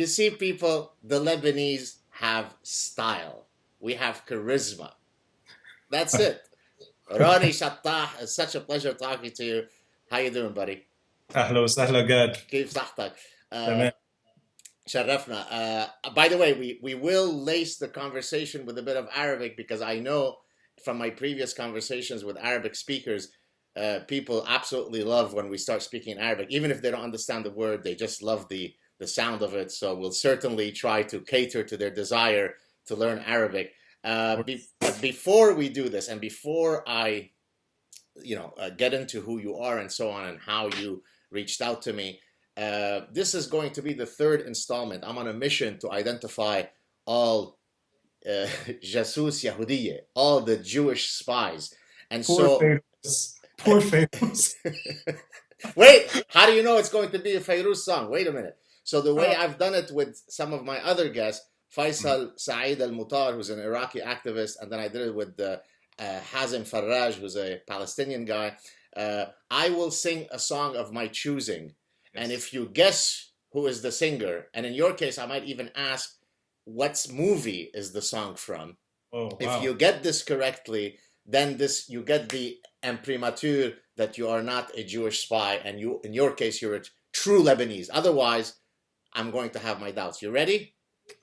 You see, people, the Lebanese have style. We have charisma. That's it. Ronnie Chatah, it's such a pleasure talking to you. How you doing, buddy? اهلا وسهلا جاد. كيف صحتك? تمام. شرفنا. By the way, we will lace the conversation with a bit of Arabic because I know from my previous conversations with Arabic speakers, people absolutely love when we start speaking Arabic. Even if they don't understand the word, they just love the sound of it. So we'll certainly try to cater to their desire to learn Arabic. But before we do this, and before I, get into who you are and so on and how you reached out to me, this is going to be the third installment. I'm on a mission to identify all Jasus Yahudiye, all the Jewish spies. And Poor Fairuz. Wait, how do you know it's going to be a Fairuz song? Wait a minute. So the way I've done it with some of my other guests, Faisal Saad al-Mutar, who's an Iraqi activist, and then I did it with Hazem Faraj, who's a Palestinian guy. I will sing a song of my choosing. Yes. And if you guess who is the singer, and in your case, I might even ask, what movie is the song from? Oh, wow. If you get this correctly, then you get the imprimatur that you are not a Jewish spy, and you, in your case, you're a true Lebanese. Otherwise, I'm going to have my doubts. You ready?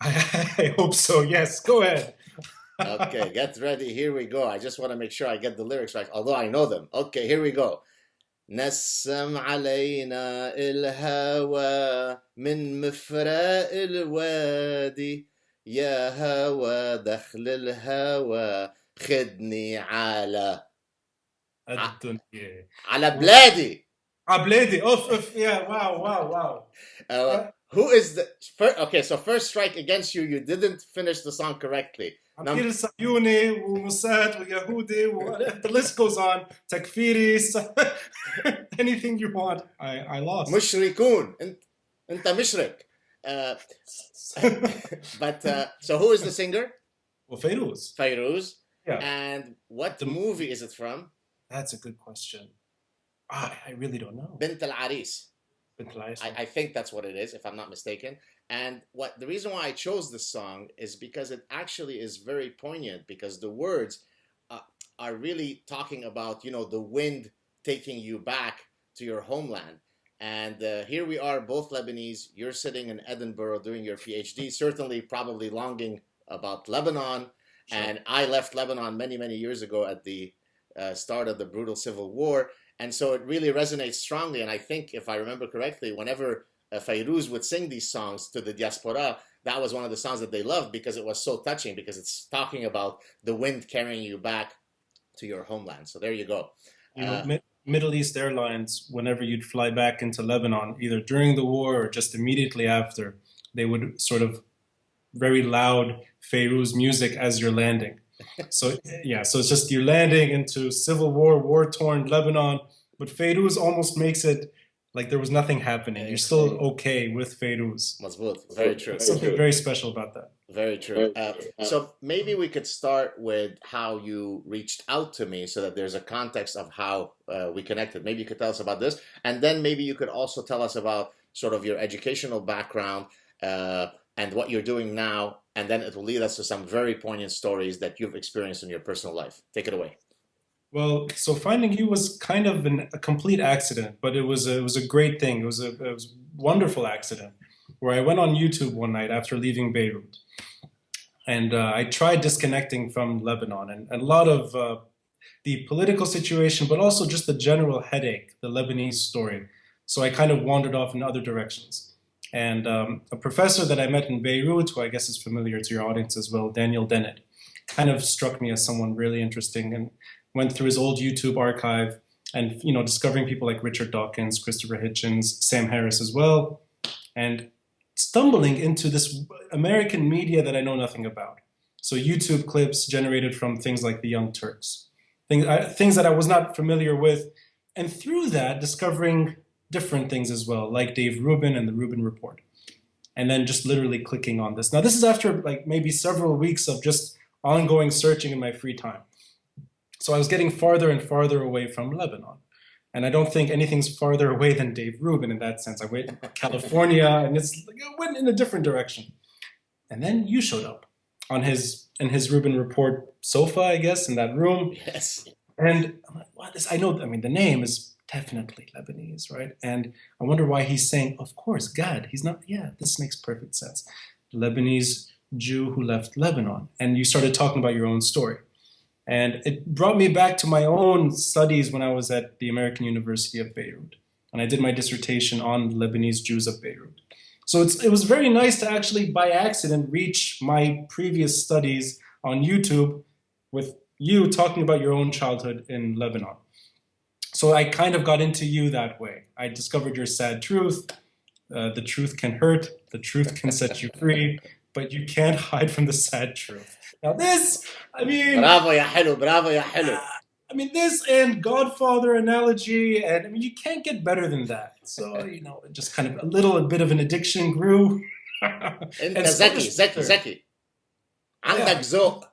I hope so. Yes, go ahead. Okay, get ready. Here we go. I just want to make sure I get the lyrics right, although I know them. Okay, here we go. نسم علينا الهوى من مفرق الوادي يا هوى دخل الهوى خدني على الدنيا على بلادي. بلادي. Oof. Yeah, wow. Who is the first? Okay, so first strike against you. You didn't finish the song correctly. عبير الصهيوني وموساد ويهودي the list goes on. تكفيري anything you want. I lost. مشركون. انت مشرك. But so who is the singer? Well, Fairuz. Yeah. And what movie is it from? That's a good question. I really don't know. Bint al-Aris. I think that's what it is, if I'm not mistaken. And the reason why I chose this song is because it actually is very poignant, because the words are really talking about, the wind taking you back to your homeland. And here we are, both Lebanese. You're sitting in Edinburgh doing your PhD, certainly probably longing about Lebanon. Sure. And I left Lebanon many, many years ago at the start of the brutal civil war. And so it really resonates strongly. And I think, if I remember correctly, whenever Fairuz would sing these songs to the Diaspora, that was one of the songs that they loved because it was so touching, because it's talking about the wind carrying you back to your homeland. So there you go. Middle East Airlines, whenever you'd fly back into Lebanon, either during the war or just immediately after, they would sort of very loud Fairuz music as you're landing. So it's just you're landing into civil war-torn Lebanon, but Fairuz almost makes it like there was nothing happening. You're still okay with Fairuz. Mazboot. Very true. Something very special about that. Very true. So maybe we could start with how you reached out to me so that there's a context of how we connected. Maybe you could tell us about this. And then maybe you could also tell us about sort of your educational background and what you're doing now. And then it will lead us to some very poignant stories that you've experienced in your personal life. Take it away. Well, so finding you was kind of a complete accident, but it was a great thing. It was a wonderful accident where I went on YouTube one night after leaving Beirut. And I tried disconnecting from Lebanon and a lot of the political situation, but also just the general headache, the Lebanese story. So I kind of wandered off in other directions. And a professor that I met in Beirut, who I guess is familiar to your audience as well, Daniel Dennett, kind of struck me as someone really interesting, and went through his old YouTube archive and, discovering people like Richard Dawkins, Christopher Hitchens, Sam Harris as well, and stumbling into this American media that I know nothing about. So YouTube clips generated from things like the Young Turks, things that I was not familiar with, and through that discovering different things as well, like Dave Rubin and the Rubin Report. And then just literally clicking on this. Now, this is after maybe several weeks of just ongoing searching in my free time. So I was getting farther and farther away from Lebanon. And I don't think anything's farther away than Dave Rubin in that sense. I went to California, and it went in a different direction. And then you showed up in his Rubin Report sofa, I guess, in that room. Yes. And I'm like, what is? I know. I mean, the name is definitely Lebanese, right? And I wonder why he's saying, of course, God. He's not. Yeah, this makes perfect sense. Lebanese Jew who left Lebanon. And you started talking about your own story. And it brought me back to my own studies when I was at the American University of Beirut. And I did my dissertation on Lebanese Jews of Beirut. So it was very nice to actually, by accident, reach my previous studies on YouTube with you talking about your own childhood in Lebanon. So I kind of got into you that way. I discovered your sad truth. The truth can hurt. The truth can set you free. But you can't hide from the sad truth. Now this, I mean... Bravo ya حلو, bravo ya حلو. I mean, this and Godfather analogy, and I mean, you can't get better than that. So, just kind of a bit of an addiction grew. انت ذكي. عندك ذوق.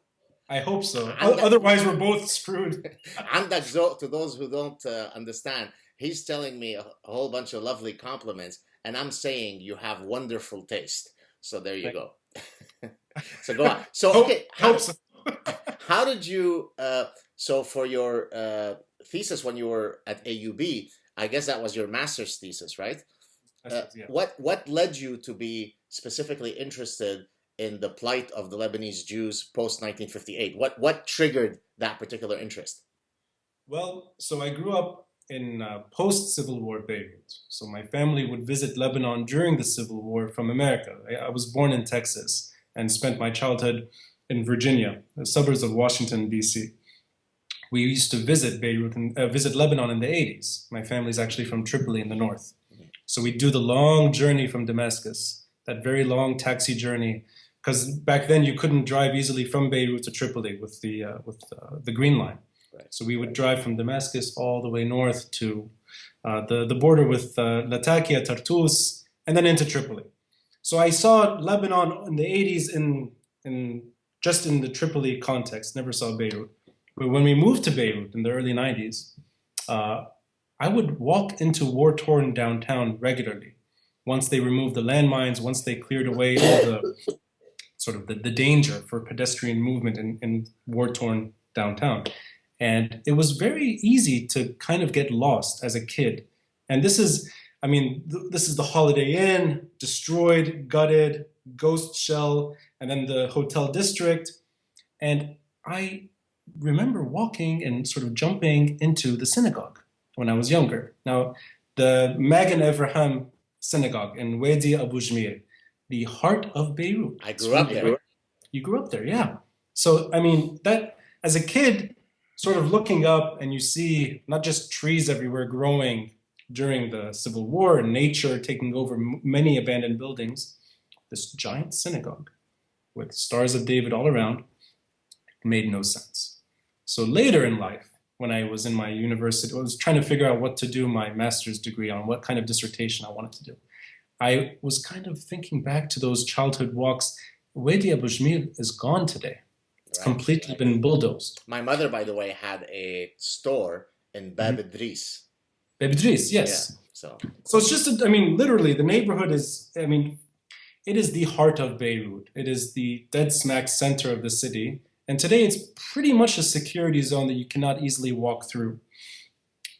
I hope so. Otherwise, we're both screwed. عندك ذوق, to those who don't understand. He's telling me a whole bunch of lovely compliments, and I'm saying you have wonderful taste. So there you go. So go on. So, okay. How did you... So for your thesis when you were at AUB, I guess that was your master's thesis, right? Yeah. What led you to be specifically interested in the plight of the Lebanese Jews post-1958? What triggered that particular interest? Well, so I grew up in post-Civil War Beirut. So my family would visit Lebanon during the Civil War from America. I was born in Texas and spent my childhood in Virginia, the suburbs of Washington, D.C. We used to visit Beirut and visit Lebanon in the 80s. My family's actually from Tripoli in the north. So we'd do the long journey from Damascus, that very long taxi journey, because back then you couldn't drive easily from Beirut to Tripoli with the Green Line. Right. So we would drive from Damascus all the way north to the border with Latakia, Tartus, and then into Tripoli. So I saw Lebanon in the 80s just in the Tripoli context, never saw Beirut. But when we moved to Beirut in the early 90s, I would walk into war-torn downtown regularly. Once they removed the landmines, once they cleared away all the sort of the danger for pedestrian movement in war-torn downtown. And it was very easy to kind of get lost as a kid. And this is the Holiday Inn, destroyed, gutted, ghost shell, and then the hotel district. And I remember walking and sort of jumping into the synagogue when I was younger. Now, the Magen Avraham Synagogue in Wadi Abu Jmir, the heart of Beirut. I grew up there. You grew up there, yeah. So, I mean, that as a kid, sort of looking up and you see not just trees everywhere growing during the Civil War and nature taking over many abandoned buildings, this giant synagogue with stars of David all around made no sense. So later in life, when I was in my university, I was trying to figure out what to do my master's degree on, what kind of dissertation I wanted to do. I was kind of thinking back to those childhood walks. Wadi Abu Jmir is gone today. It's completely been bulldozed. My mother, by the way, had a store in Bab Idris. Bab Idris, yes. Yeah, so it's just, literally, the neighborhood is, it is the heart of Beirut. It is the dead smack center of the city. And today it's pretty much a security zone that you cannot easily walk through.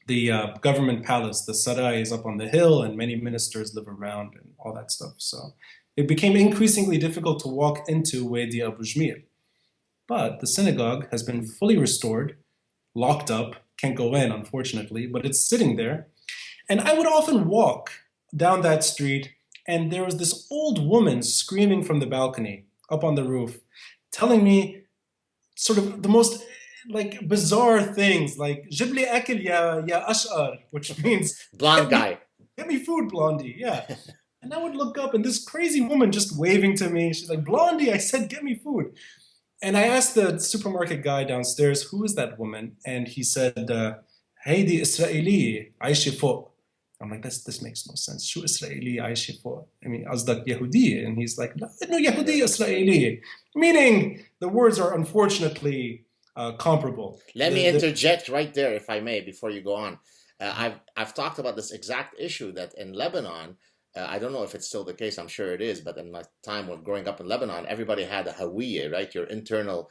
The government palace, the Sarai, is up on the hill, and many ministers live around and all that stuff. So it became increasingly difficult to walk into Wadi Abu Jmir. But the synagogue has been fully restored, locked up, can't go in, unfortunately, but it's sitting there. And I would often walk down that street, and there was this old woman screaming from the balcony up on the roof, telling me sort of the most bizarre things, like "Jibli akil ya ash'ar," which means blonde guy. Get me food, Blondie. Yeah. And I would look up, and this crazy woman just waving to me. She's like, "Blondie," I said, "Get me food." And I asked the supermarket guy downstairs, "Who is that woman?" And he said, "Heidi Israeli, Aisha fo." I'm like, this makes no sense. Shu Israeli, Aisha fo. Azdak Yehudi. And he's like, no, Yehudi Israeli. Meaning, the words are unfortunately comparable. Let me interject right there, if I may, before you go on. I've talked about this exact issue that in Lebanon, I don't know if it's still the case. I'm sure it is, but in my time of growing up in Lebanon, everybody had a hawiyah, right? Your internal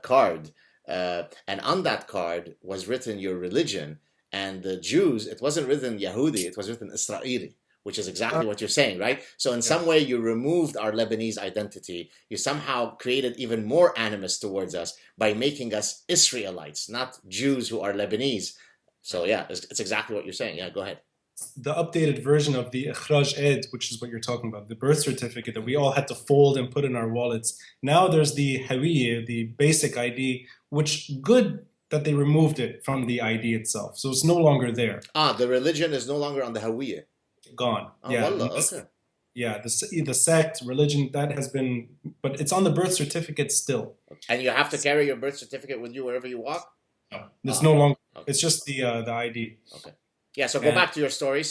card, and on that card was written your religion. And the Jews, it wasn't written Yahudi, it was written Israeli, which is exactly what you're saying, right? So in some way, you removed our Lebanese identity. You somehow created even more animus towards us by making us Israelites, not Jews who are Lebanese. So yeah, it's exactly what you're saying. Yeah, go ahead. The updated version of the Ikhraj Ed, which is what you're talking about, the birth certificate that we all had to fold and put in our wallets. Now there's the Hawiyya, the basic ID, which good that they removed it from the ID itself. So it's no longer there. The religion is no longer on the Hawiyya. Gone. Oh, yeah. Wallah, okay. Yeah, the sect, religion, that has been, but it's on the birth certificate still. And you have to carry your birth certificate with you wherever you walk? No, it's no longer. Okay. It's just the ID. Okay. Yeah, so go back to your story.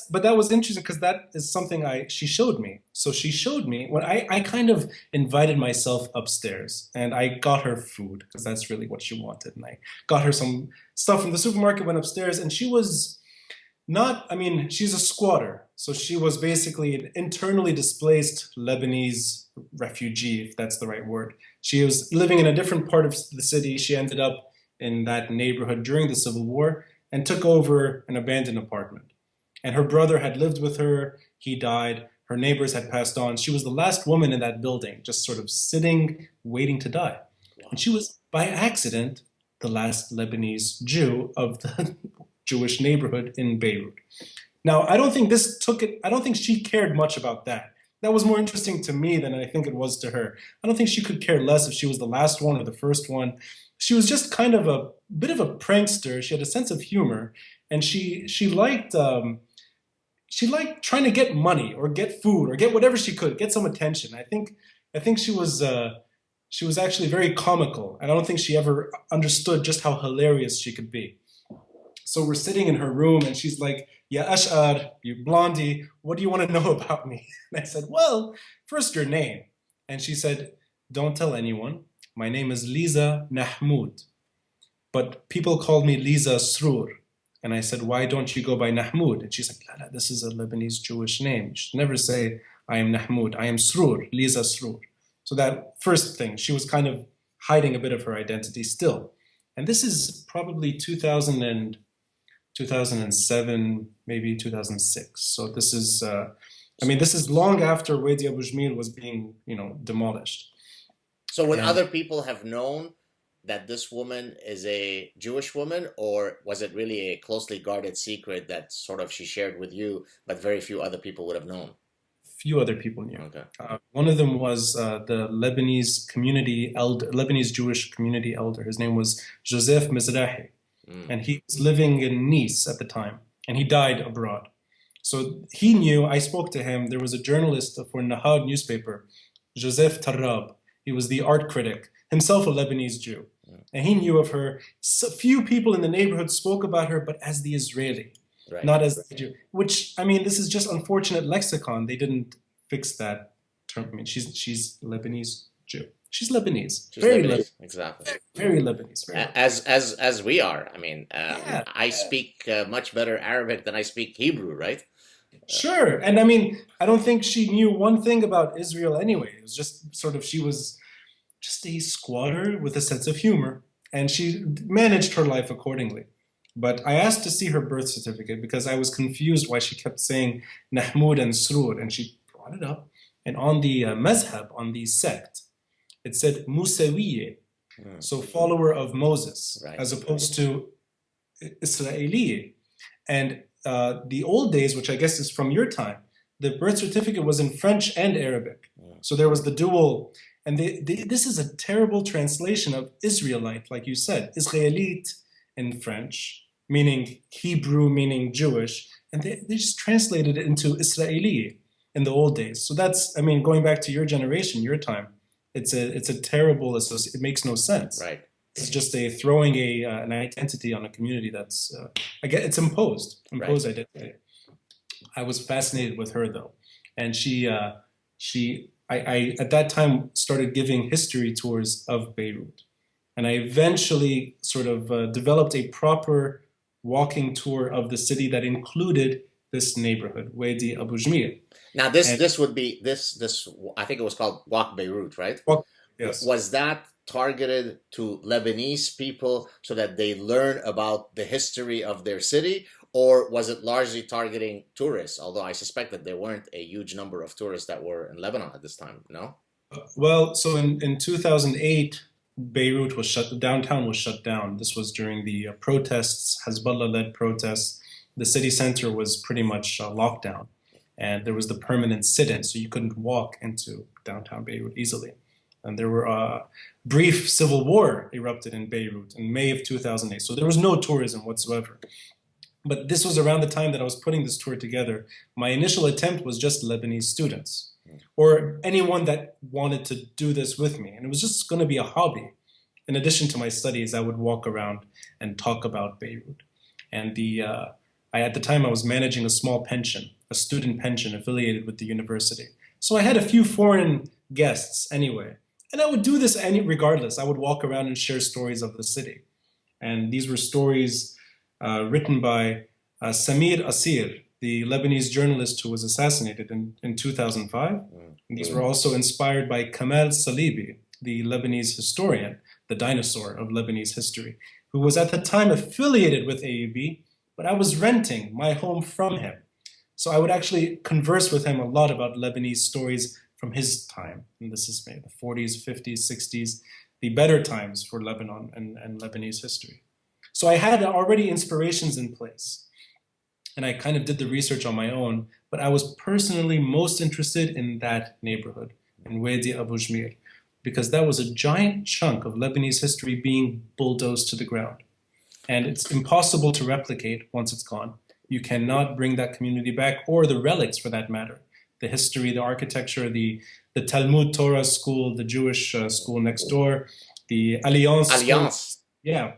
But that was interesting because that is something she showed me. So she showed me when I kind of invited myself upstairs and I got her food because that's really what she wanted. And I got her some stuff from the supermarket, went upstairs, and she was she's a squatter. So she was basically an internally displaced Lebanese refugee, if that's the right word. She was living in a different part of the city. She ended up in that neighborhood during the Civil War and took over an abandoned apartment. And her brother had lived with her. He died. Her neighbors had passed on. She was the last woman in that building, just sort of sitting, waiting to die. Wow. And she was, by accident, the last Lebanese Jew of the Jewish neighborhood in Beirut. Now, I don't think she cared much about that. That was more interesting to me than I think it was to her. I don't think she could care less if she was the last one or the first one. She was just kind of a bit of a prankster. She had a sense of humor, and she liked trying to get money or get food or get whatever she could, get some attention. I think she was actually very comical, and I don't think she ever understood just how hilarious she could be. So we're sitting in her room, and she's like, "Ya Ash'ar, you blondie, what do you want to know about me?" And I said, "Well, first your name." And she said, "Don't tell anyone. My name is Lisa Nahmoud, but people called me Lisa Sroor." And I said, "Why don't you go by Nahmoud?" And she's like, "Lala, this is a Lebanese Jewish name. You should never say I am Nahmoud. I am Sroor, Lisa Sroor." So that first thing, she was kind of hiding a bit of her identity still. And this is probably 2007, maybe 2006. So this is, this is long after Wadi Abu Jmil was being, demolished. So would other people have known that this woman is a Jewish woman, or was it really a closely guarded secret that sort of she shared with you, but very few other people would have known? Few other people knew. Okay. One of them was the Lebanese community elder, Lebanese Jewish community elder. His name was Joseph Mizrahi, and he was living in Nice at the time, and he died abroad. So he knew. I spoke to him. There was a journalist for Nahad newspaper, Joseph Tarab. He was the art critic, himself a Lebanese Jew. And he knew of her. So few people in the neighborhood spoke about her, but as the Israeli, not as the Jew. Which, this is just unfortunate lexicon. They didn't fix that term. She's Lebanese Jew. She's Lebanese. She's very Lebanese. Exactly. Very Lebanese. Very as we are. I speak much better Arabic than I speak Hebrew, right? Sure. And I don't think she knew one thing about Israel anyway. It was just sort of, she was just a squatter with a sense of humor, and she managed her life accordingly. But I asked to see her birth certificate because I was confused why she kept saying Nahmoud and Sroor, and she brought it up. And on the mazhab, on the sect, it said Musawiye, so follower of Moses, as opposed to Israeli. And the old days, which I guess is from your time, the birth certificate was in French and Arabic. So there was the dual, and this is a terrible translation of Israelite, like you said, Israelite in French, meaning Hebrew, meaning Jewish, and they just translated it into Israeli in the old days. So that's, going back to your generation, your time, it's a terrible association. It makes no sense. Right. It's just throwing an identity on a community that's, it's imposed identity. I was fascinated with her though. And I at that time started giving history tours of Beirut. And I eventually sort of developed a proper walking tour of the city that included this neighborhood, Wadi Abu Jmir. Now this would be this I think it was called Walk Beirut, right? Yes. Was that targeted to Lebanese people so that they learn about the history of their city, or was it largely targeting tourists? Although I suspect that there weren't a huge number of tourists that were in Lebanon at this time, no? Well, so in 2008, Beirut was downtown was shut down. This was during the protests, Hezbollah-led protests. The city center was pretty much locked down, and there was the permanent sit-in, so you couldn't walk into downtown Beirut easily. And there were brief civil war erupted in Beirut in May of 2008, so there was no tourism whatsoever. But this was around the time that I was putting this tour together. My initial attempt was just Lebanese students, or anyone that wanted to do this with me. And it was just going to be a hobby. In addition to my studies, I would walk around and talk about Beirut. And at the time, I was managing a small pension, a student pension affiliated with the university. So I had a few foreign guests anyway. And I would do this regardless. I would walk around and share stories of the city. And these were stories written by Samir Asir, the Lebanese journalist who was assassinated in 2005. And these were also inspired by Kamal Salibi, the Lebanese historian, the dinosaur of Lebanese history, who was at the time affiliated with AUB, but I was renting my home from him. So I would actually converse with him a lot about Lebanese stories from his time. And this is maybe the 40s, 50s, 60s, the better times for Lebanon and Lebanese history. So I had already inspirations in place. And I kind of did the research on my own, but I was personally most interested in that neighborhood, in Wadi Abu Jmir, because that was a giant chunk of Lebanese history being bulldozed to the ground. And it's impossible to replicate once it's gone. You cannot bring that community back, or the relics for that matter. The history, the architecture, the Talmud Torah school, the Jewish school next door, the Alliance. School. Yeah.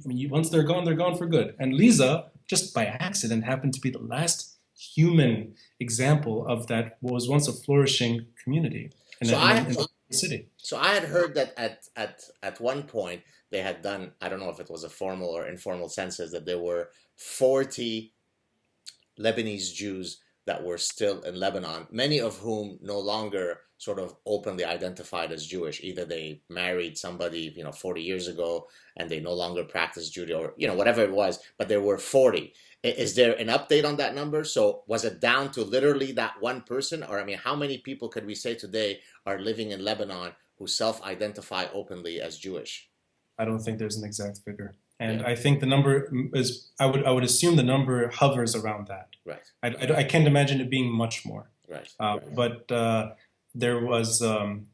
Once they're gone for good. And Lisa, just by accident, happened to be the last human example of that what was once a flourishing community in the city. So I had heard that at one point they had done, I don't know if it was a formal or informal census, that there were 40 Lebanese Jews that were still in Lebanon, many of whom no longer sort of openly identified as Jewish. Either they married somebody, 40 years ago and they no longer practice Judaism, or, whatever it was, but there were 40. Is there an update on that number? So was it down to literally that one person? Or, how many people could we say today are living in Lebanon who self-identify openly as Jewish? I don't think there's an exact figure. And I think the number is, I would assume the number hovers around that. Right. I can't imagine it being much more. Right. But there was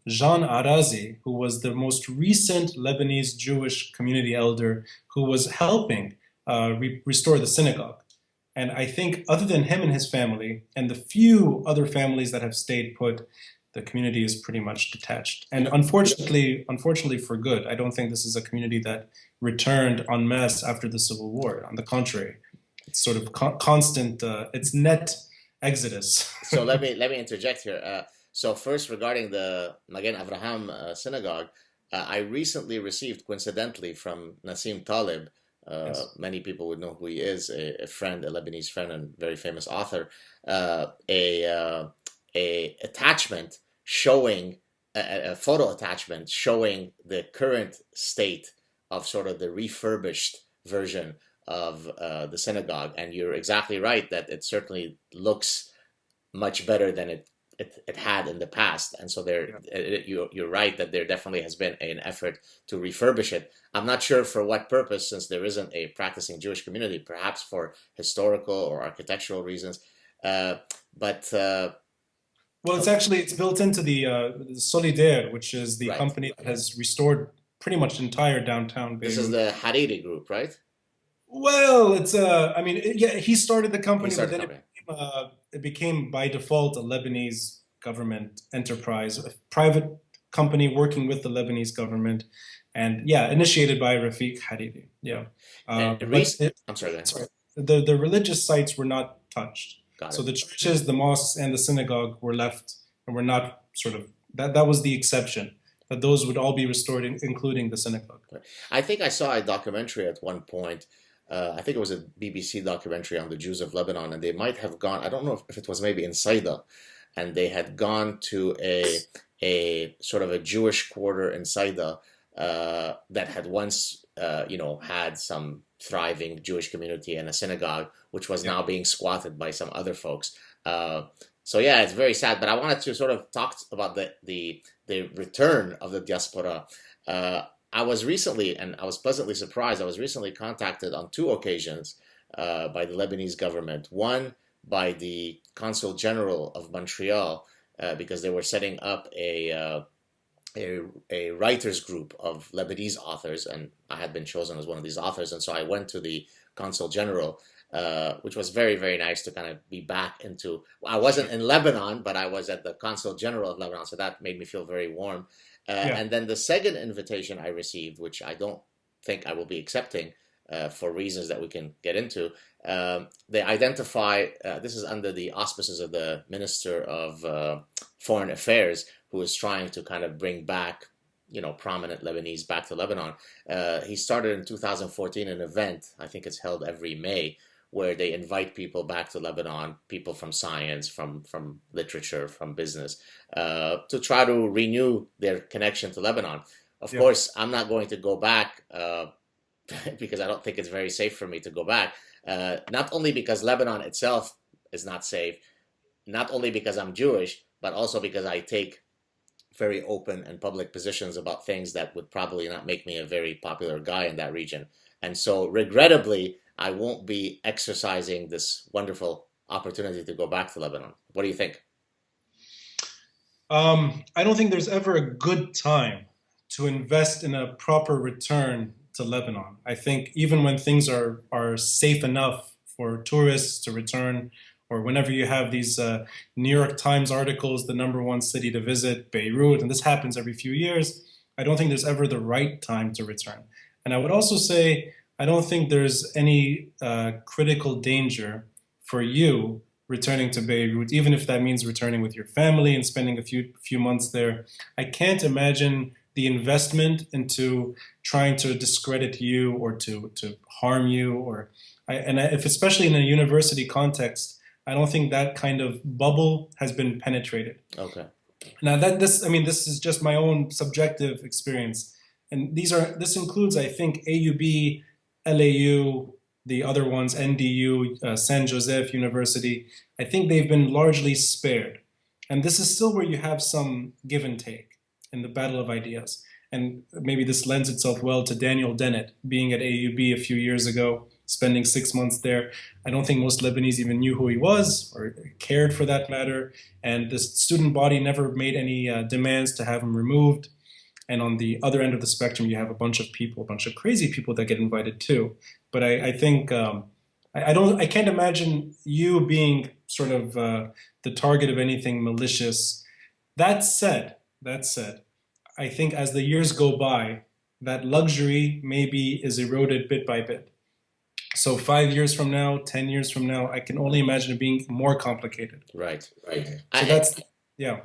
Jean Arazi, who was the most recent Lebanese Jewish community elder who was helping restore the synagogue. And I think other than him and his family and the few other families that have stayed put, the community is pretty much detached. And unfortunately for good, I don't think this is a community that returned en masse after the Civil War. On the contrary, it's sort of constant, it's net exodus. So let me interject here. So first, regarding the Magen Avraham synagogue, I recently received, coincidentally, from Nassim Taleb, yes. Many people would know who he is, a friend, a Lebanese friend and very famous author, a attachment showing, a photo attachment showing the current state of sort of the refurbished version of the synagogue. And you're exactly right that it certainly looks much better than it had in the past. And so you're right that there definitely has been an effort to refurbish it. I'm not sure for what purpose, since there isn't a practicing Jewish community, perhaps for historical or architectural reasons. Well, it's built into the Solidaire, which is the company that has restored pretty much entire downtown Beirut. This is the Hariri group, right? Well, it's he started the company, but then it became by default a Lebanese government enterprise, a private company working with the Lebanese government, and initiated by Rafiq Hariri. Yeah. I'm sorry. The religious sites were not touched. So the churches, the mosques, and the synagogue were left, and were not sort of, that was the exception, that those would all be restored, including the synagogue. I think I saw a documentary at one point I think it was a BBC documentary on the Jews of Lebanon, and they might have gone, I don't know if it was maybe in Saida, and they had gone to a sort of a Jewish quarter in Saida that had once, had some thriving Jewish community and a synagogue, which was now being squatted by some other folks. So yeah, it's very sad. But I wanted to sort of talk about the return of the diaspora. I was recently, and I was pleasantly surprised, I was recently contacted on 2 occasions by the Lebanese government. One by the Consul General of Montreal, because they were setting up a writers group of Lebanese authors, and I had been chosen as one of these authors. And so I went to the Consul General, which was very, very nice to kind of be back into. I wasn't in Lebanon, but I was at the Consul General of Lebanon, so that made me feel very warm. And then the second invitation I received, which I don't think I will be accepting for reasons that we can get into, they identify, this is under the auspices of the Minister of Foreign Affairs, who is trying to kind of bring back, prominent Lebanese back to Lebanon. He started in 2014 an event, I think it's held every May, where they invite people back to Lebanon, people from science, from literature, from business, to try to renew their connection to Lebanon. Of course, I'm not going to go back because I don't think it's very safe for me to go back. Not only because Lebanon itself is not safe, not only because I'm Jewish, but also because I take very open and public positions about things that would probably not make me a very popular guy in that region. And so, regrettably, I won't be exercising this wonderful opportunity to go back to Lebanon. What do you think? I don't think there's ever a good time to invest in a proper return to Lebanon. I think even when things are safe enough for tourists to return, or whenever you have these New York Times articles, the #1 city to visit, Beirut, and this happens every few years, I don't think there's ever the right time to return. And I would also say, I don't think there's any critical danger for you returning to Beirut, even if that means returning with your family and spending a few months there. I can't imagine the investment into trying to discredit you or to harm you, if especially in a university context, I don't think that kind of bubble has been penetrated. Okay. Now this is just my own subjective experience, and this includes, I think, AUB, LAU, the other ones, NDU, San Joseph University. I think they've been largely spared, and this is still where you have some give and take in the battle of ideas. And maybe this lends itself well to Daniel Dennett being at AUB a few years ago, spending 6 months there. I don't think most Lebanese even knew who he was or cared for that matter. And the student body never made any demands to have him removed. And on the other end of the spectrum, you have a bunch of crazy people that get invited too. But I think I can't imagine you being sort of the target of anything malicious. That said, I think as the years go by, that luxury maybe is eroded bit by bit. So 5 years from now, 10 years from now, I can only imagine it being more complicated. Right. So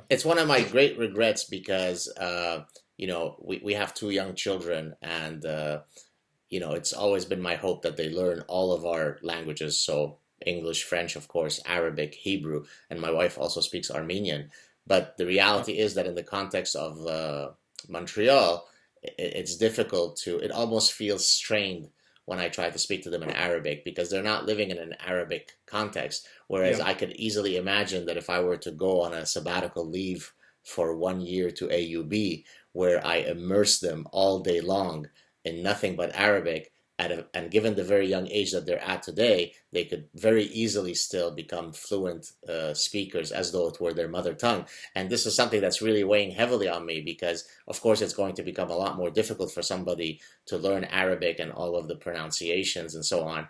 it's one of my great regrets because, we have 2 young children, and, it's always been my hope that they learn all of our languages. So English, French, of course, Arabic, Hebrew, and my wife also speaks Armenian. But the reality is that in the context of Montreal, it's difficult it almost feels strained when I try to speak to them in Arabic, because they're not living in an Arabic context. Whereas I could easily imagine that if I were to go on a sabbatical leave for 1 year to AUB, where I immerse them all day long in nothing but Arabic, and given the very young age that they're at today, they could very easily still become fluent speakers as though it were their mother tongue. And this is something that's really weighing heavily on me, because, of course, it's going to become a lot more difficult for somebody to learn Arabic and all of the pronunciations and so on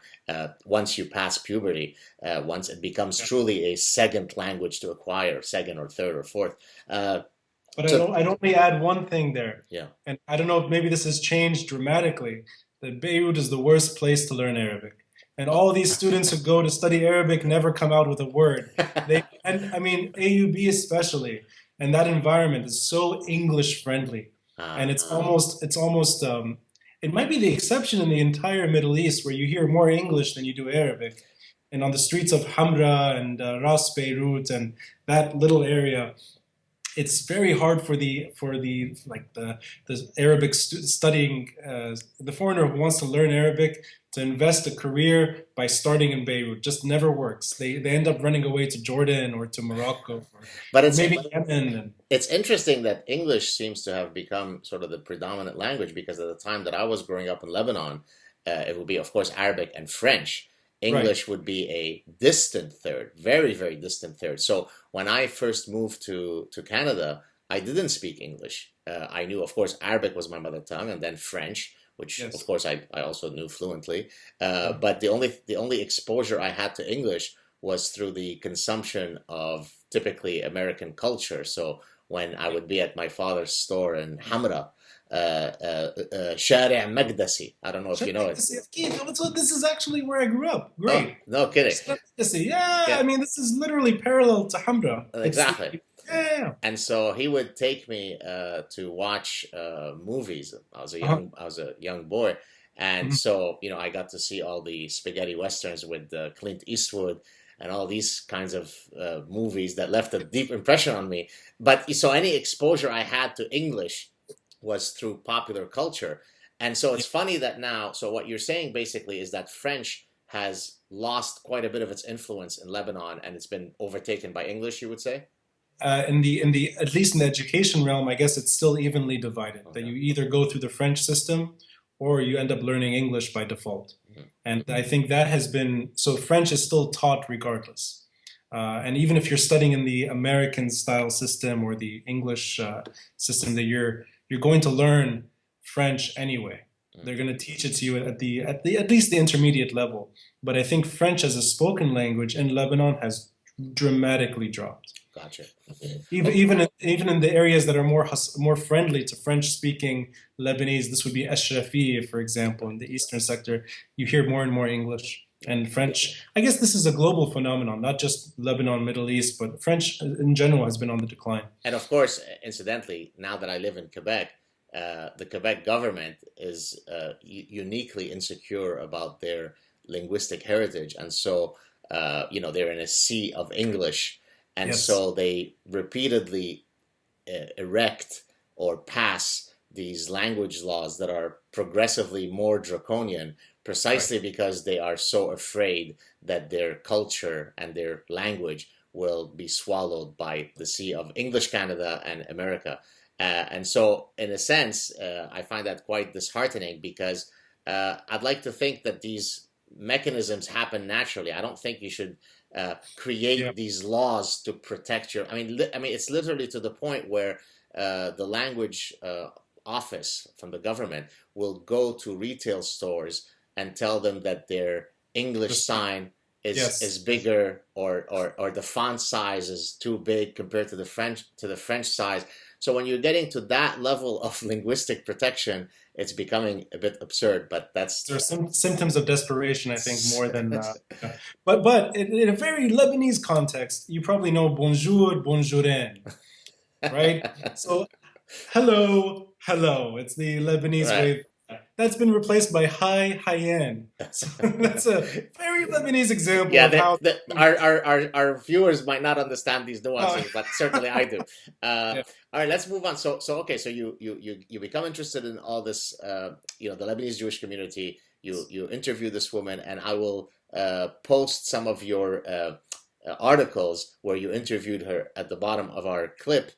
once you pass puberty, once it becomes truly a second language to acquire, second or third or fourth. But I'd only add one thing there. Yeah. And I don't know if maybe this has changed dramatically, that Beirut is the worst place to learn Arabic. And all these students who go to study Arabic never come out with a word. AUB especially, and that environment is so English friendly. And it's almost it might be the exception in the entire Middle East, where you hear more English than you do Arabic. And on the streets of Hamra and Ras Beirut and that little area, it's very hard for the Arabic studying the foreigner who wants to learn Arabic to invest a career by starting in Beirut. Just never works. They end up running away to Jordan or to Morocco But or maybe Yemen. it's interesting that English seems to have become sort of the predominant language, because at the time that I was growing up in Lebanon, it would be, of course, Arabic and French. English would be a distant third, very, very distant third. So when I first moved to Canada, I didn't speak English. I knew, of course, Arabic was my mother tongue, and then French, which of course I also knew fluently. But the only exposure I had to English was through the consumption of typically American culture. So when I would be at my father's store in Hamra, Shari' Magdasi. I don't know if you know it. This is actually where I grew up. Great. Oh, no kidding. Yeah, I mean, this is literally parallel to Hamra. Exactly. Yeah. And so he would take me to watch movies. I was a young boy, and so I got to see all the spaghetti westerns with Clint Eastwood and all these kinds of movies that left a deep impression on me. But so any exposure I had to English was through popular culture. And so it's funny that now, so what you're saying basically is that French has lost quite a bit of its influence in Lebanon, and it's been overtaken by English, you would say? In the at least in the education realm, I guess it's still evenly divided. That you either go through the French system or you end up learning English by default. And I think that has been, so French is still taught regardless. And even if you're studying in the American style system or the English system, that you're going to learn French anyway. They're going to teach it to you at least the intermediate level. But I think French as a spoken language in Lebanon has dramatically dropped. Gotcha. Even in the areas that are more friendly to French-speaking Lebanese, this would be Ashrafiya, for example, in the eastern sector, you hear more and more English and French. I guess this is a global phenomenon, not just Lebanon, Middle East, but French in general has been on the decline. And of course, incidentally, now that I live in Quebec, the Quebec government is uniquely insecure about their linguistic heritage, and so they're in a sea of English. And so they repeatedly erect or pass these language laws that are progressively more draconian, precisely because they are so afraid that their culture and their language will be swallowed by the sea of English Canada and America. And so, in a sense, I find that quite disheartening, because I'd like to think that these mechanisms happen naturally. I don't think you should create these laws to protect your. I mean, it's literally to the point where the language office from the government will go to retail stores and tell them that their English sign is bigger, or the font size is too big compared to the French size. So when you're getting to that level of linguistic protection, it's becoming a bit absurd. But there are some symptoms of desperation, I think, more than. But in a very Lebanese context, you probably know bonjour, bonjouren, right? So hello. It's the Lebanese way. That's been replaced by hi, hi-en. So that's a very Lebanese example of how... Our viewers might not understand these nuances, but certainly I do. All right, let's move on. So you become interested in all this, the Lebanese Jewish community. You interview this woman, and I will post some of your articles where you interviewed her at the bottom of our clip.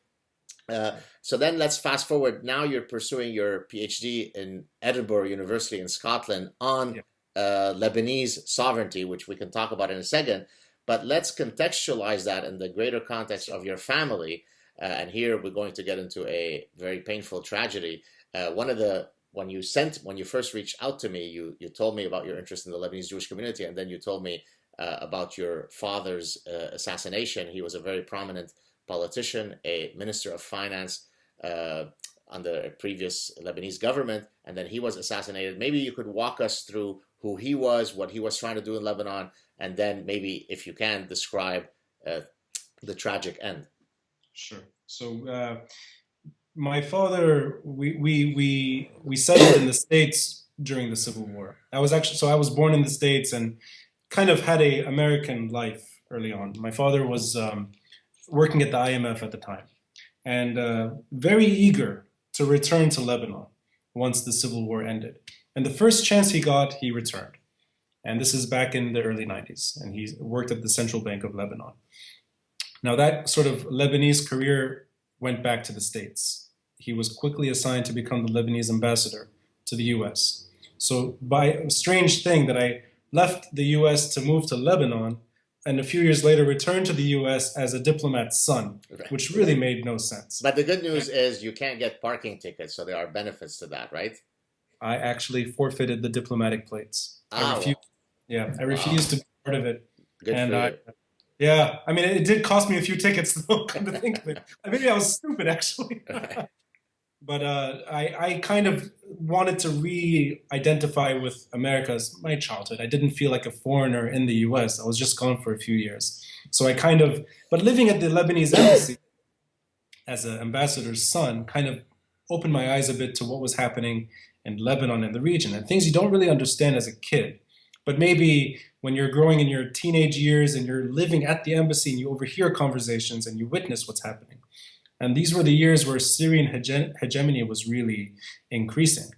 So then let's fast forward. Now you're pursuing your PhD in Edinburgh University in Scotland on Lebanese sovereignty, which we can talk about in a second. But let's contextualize that in the greater context of your family. And here we're going to get into a very painful tragedy. When you first reached out to me, you told me about your interest in the Lebanese Jewish community, and then you told me about your father's assassination. He was a very prominent politician, a minister of finance under a previous Lebanese government, and then he was assassinated. Maybe you could walk us through who he was, what he was trying to do in Lebanon, and then maybe, if you can, describe the tragic end. Sure. So My father, we settled in the States during the Civil War. I was born in the States and kind of had a American life early on. My father was working at the IMF at the time and very eager to return to Lebanon once the Civil War ended. And the first chance he got, he returned. And this is back in the early 90s. And he worked at the Central Bank of Lebanon. Now, that sort of Lebanese career went back to the States. He was quickly assigned to become the Lebanese ambassador to the US. So, by a strange thing that I left the US to move to Lebanon, and a few years later returned to the US as a diplomat's son, which really made no sense. But the good news is you can't get parking tickets, so there are benefits to that, right? I actually forfeited the diplomatic plates. I refused to be part of it. Good for you. Yeah, I mean, it did cost me a few tickets, though, come to think of it. Maybe I was stupid, actually. But I kind of wanted to re-identify with America as my childhood. I didn't feel like a foreigner in the US. I was just gone for a few years. So but living at the Lebanese embassy as an ambassador's son kind of opened my eyes a bit to what was happening in Lebanon and the region, and things you don't really understand as a kid. But maybe when you're growing in your teenage years and you're living at the embassy and you overhear conversations and you witness what's happening. And these were the years where Syrian hegemony was really increasing.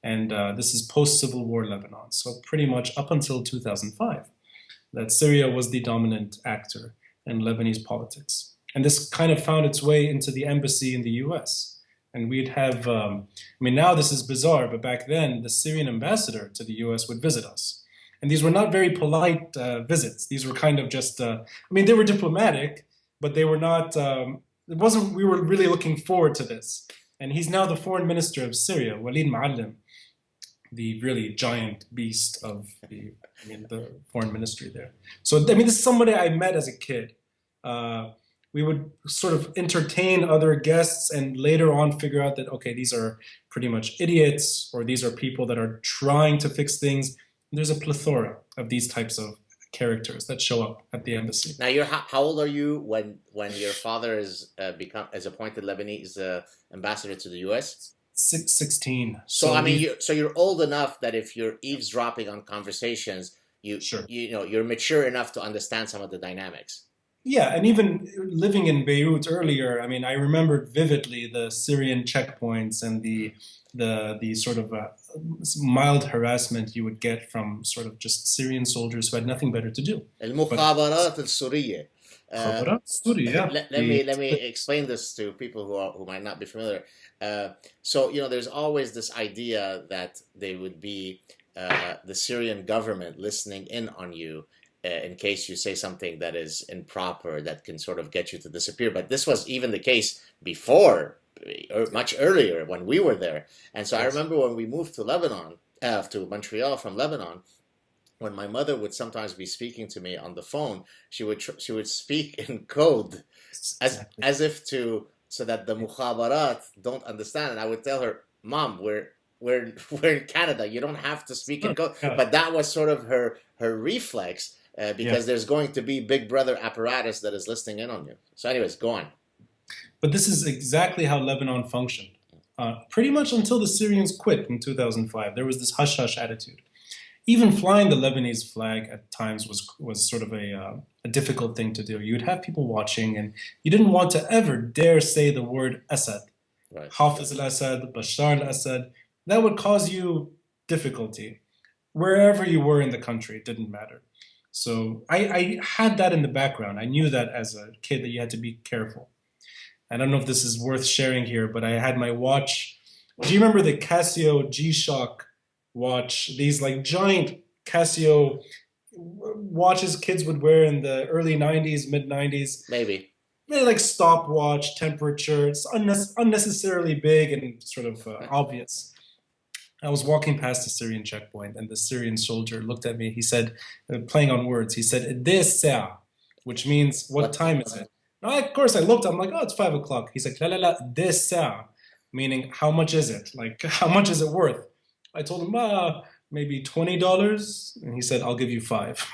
And this is post-Civil War Lebanon. So pretty much up until 2005, that Syria was the dominant actor in Lebanese politics. And this kind of found its way into the embassy in the US. And we'd have, now this is bizarre, but back then the Syrian ambassador to the US would visit us. And these were not very polite visits. These were kind of just, they were diplomatic, but they were not, we were really looking forward to this. And he's now the foreign minister of Syria, Walid Ma'alem, the really giant beast of the foreign ministry there. So, this is somebody I met as a kid. We would sort of entertain other guests and later on figure out that, okay, these are pretty much idiots, or these are people that are trying to fix things. There's a plethora of these types of characters that show up at the embassy. Now, how old are you when your father is appointed Lebanese ambassador to the U.S.? 16. So you're old enough that if you're eavesdropping on conversations, you're mature enough to understand some of the dynamics. Yeah, and even living in Beirut earlier, I remembered vividly the Syrian checkpoints and the sort of mild harassment you would get from sort of just Syrian soldiers who had nothing better to do. المخابرات السورية. Let me explain this to people who might not be familiar. So there's always this idea that they would be the Syrian government listening in on you in case you say something that is improper, that can sort of get you to disappear. But this was even the case before, or much earlier, when we were there. And so I remember when we moved to Lebanon, to Montreal from Lebanon, when my mother would sometimes be speaking to me on the phone, she would speak in code, as if so that the mukhabarat don't understand. And I would tell her, "Mom, we're in Canada. You don't have to speak in code." But that was sort of her reflex. Because there's going to be Big Brother apparatus that is listening in on you. So anyways, go on. But this is exactly how Lebanon functioned. Pretty much until the Syrians quit in 2005, there was this hush-hush attitude. Even flying the Lebanese flag at times was sort of a difficult thing to do. You would have people watching, and you didn't want to ever dare say the word Assad. Right. Hafiz al-Assad, Bashar al-Assad. That would cause you difficulty. Wherever you were in the country, it didn't matter. So I had that in the background. I knew that as a kid that you had to be careful. I don't know if this is worth sharing here, but I had my watch. Do you remember the Casio G-Shock watch? These like giant Casio watches kids would wear in the early 90s, mid 90s. Maybe. They're like stopwatch, temperature. It's unnecessarily big and sort of obvious. I was walking past a Syrian checkpoint, and the Syrian soldier looked at me. He said, playing on words, he said, "This sa'a," which means, what time is it? Now, of course, I looked. I'm like, "Oh, it's 5 o'clock." He's like, "La la la, this sa'a," meaning, how much is it? Like, how much is it worth? I told him, maybe $20. And he said, "I'll give you 5."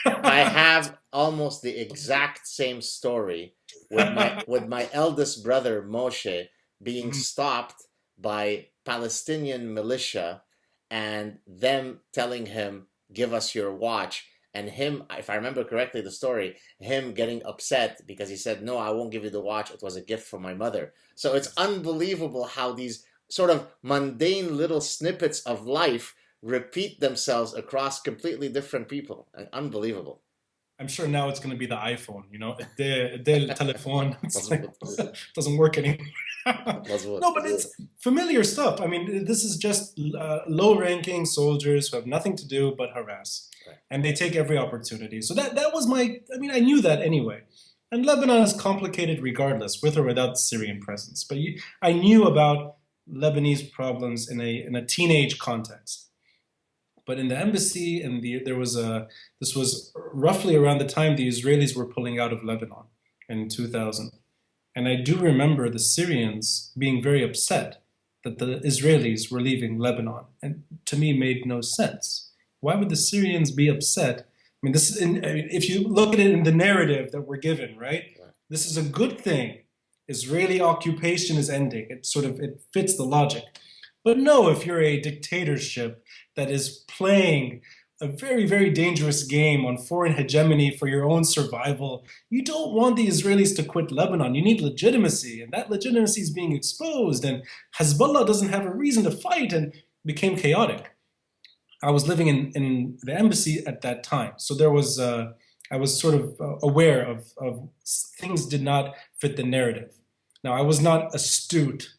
I have almost the exact same story with my eldest brother, Moshe, being stopped by Palestinian militia and them telling him, give us your watch. And him, if I remember correctly the story, him getting upset because he said, no, I won't give you the watch. It was a gift from my mother. So it's unbelievable how these sort of mundane little snippets of life repeat themselves across completely different people. Unbelievable. I'm sure now it's going to be the iPhone, the telephone. Doesn't work anymore. No, but it's familiar stuff. I mean, this is just low-ranking soldiers who have nothing to do but harass. Right. And they take every opportunity. So that was I knew that anyway. And Lebanon is complicated regardless, with or without Syrian presence. But I knew about Lebanese problems in a teenage context. But in the embassy, this was roughly around the time the Israelis were pulling out of Lebanon in 2000. And I do remember the Syrians being very upset that the Israelis were leaving Lebanon. And to me, made no sense. Why would the Syrians be upset? I mean, if you look at it in the narrative that we're given, right? This is a good thing. Israeli occupation is ending. It fits the logic. But no, if you're a dictatorship that is playing a very, very dangerous game on foreign hegemony for your own survival, you don't want the Israelis to quit Lebanon. You need legitimacy, and that legitimacy is being exposed, and Hezbollah doesn't have a reason to fight, and became chaotic. I was living in the embassy at that time, so I was sort of aware of things did not fit the narrative. Now, I was not astute.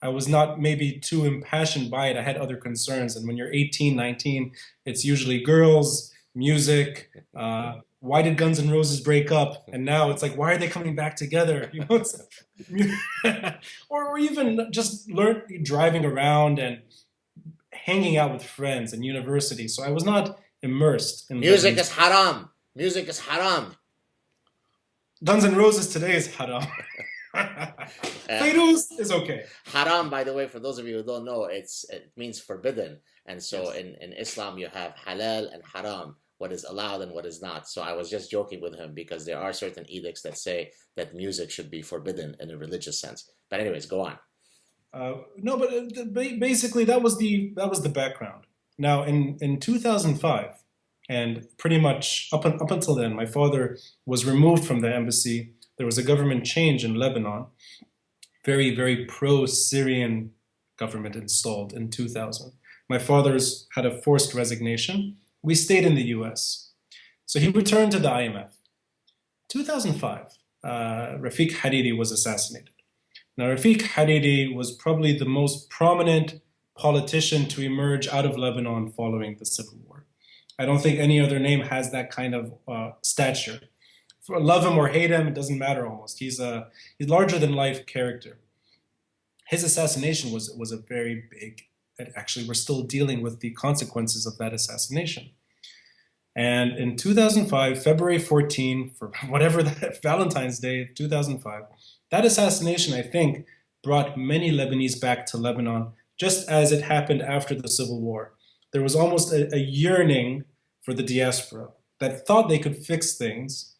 I was not maybe too impassioned by it. I had other concerns. And when you're 18, 19, it's usually girls, music. Why did Guns N' Roses break up? And now it's like, why are they coming back together? Or even just driving around and hanging out with friends in university. So I was not immersed in music is haram. Music is haram. Guns N' Roses today is haram. Beirut is okay. Haram, by the way, for those of you who don't know, it means forbidden. And so in Islam, you have halal and haram, what is allowed and what is not. So I was just joking with him because there are certain edicts that say that music should be forbidden in a religious sense. But anyways, go on. No, but basically that was the background. Now in 2005, and pretty much up until then, my father was removed from the embassy. There was a government change in Lebanon, very, very pro-Syrian government installed in 2000. My father's had a forced resignation. We stayed in the US. So he returned to the IMF. 2005, Rafiq Hariri was assassinated. Now, Rafiq Hariri was probably the most prominent politician to emerge out of Lebanon following the civil war. I don't think any other name has that kind of stature. Love him or hate him, it doesn't matter almost. He's larger than life character. His assassination was a very big, actually we're still dealing with the consequences of that assassination. And in 2005, February 14, for whatever that Valentine's Day of 2005, that assassination, I think, brought many Lebanese back to Lebanon, just as it happened after the Civil War. There was almost a yearning for the diaspora that thought they could fix things,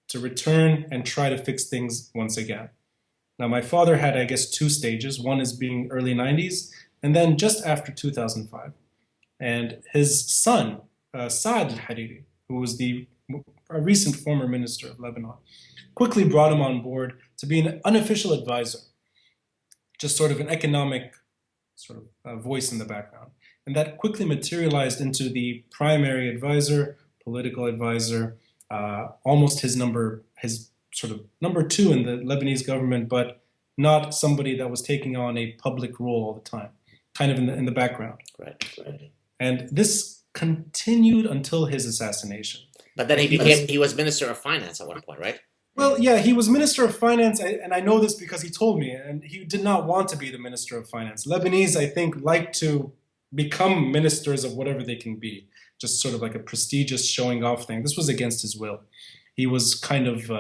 to return and try to fix things once again. Now, my father had, I guess, two stages. One is being early 90s, and then just after 2005. And his son, Saad al-Hariri, who was a recent former minister of Lebanon, quickly brought him on board to be an unofficial advisor, just sort of an economic voice in the background. And that quickly materialized into the primary advisor, political advisor, almost his sort of number two in the Lebanese government, but not somebody that was taking on a public role all the time, kind of in the background. Right. And this continued until his assassination. But then he was Minister of Finance at one point, right? Well, yeah, he was Minister of Finance, and I know this because he told me, and he did not want to be the Minister of Finance. Lebanese, I think, like to become ministers of whatever they can be. Just sort of like a prestigious showing off thing. This was against his will. He was kind of,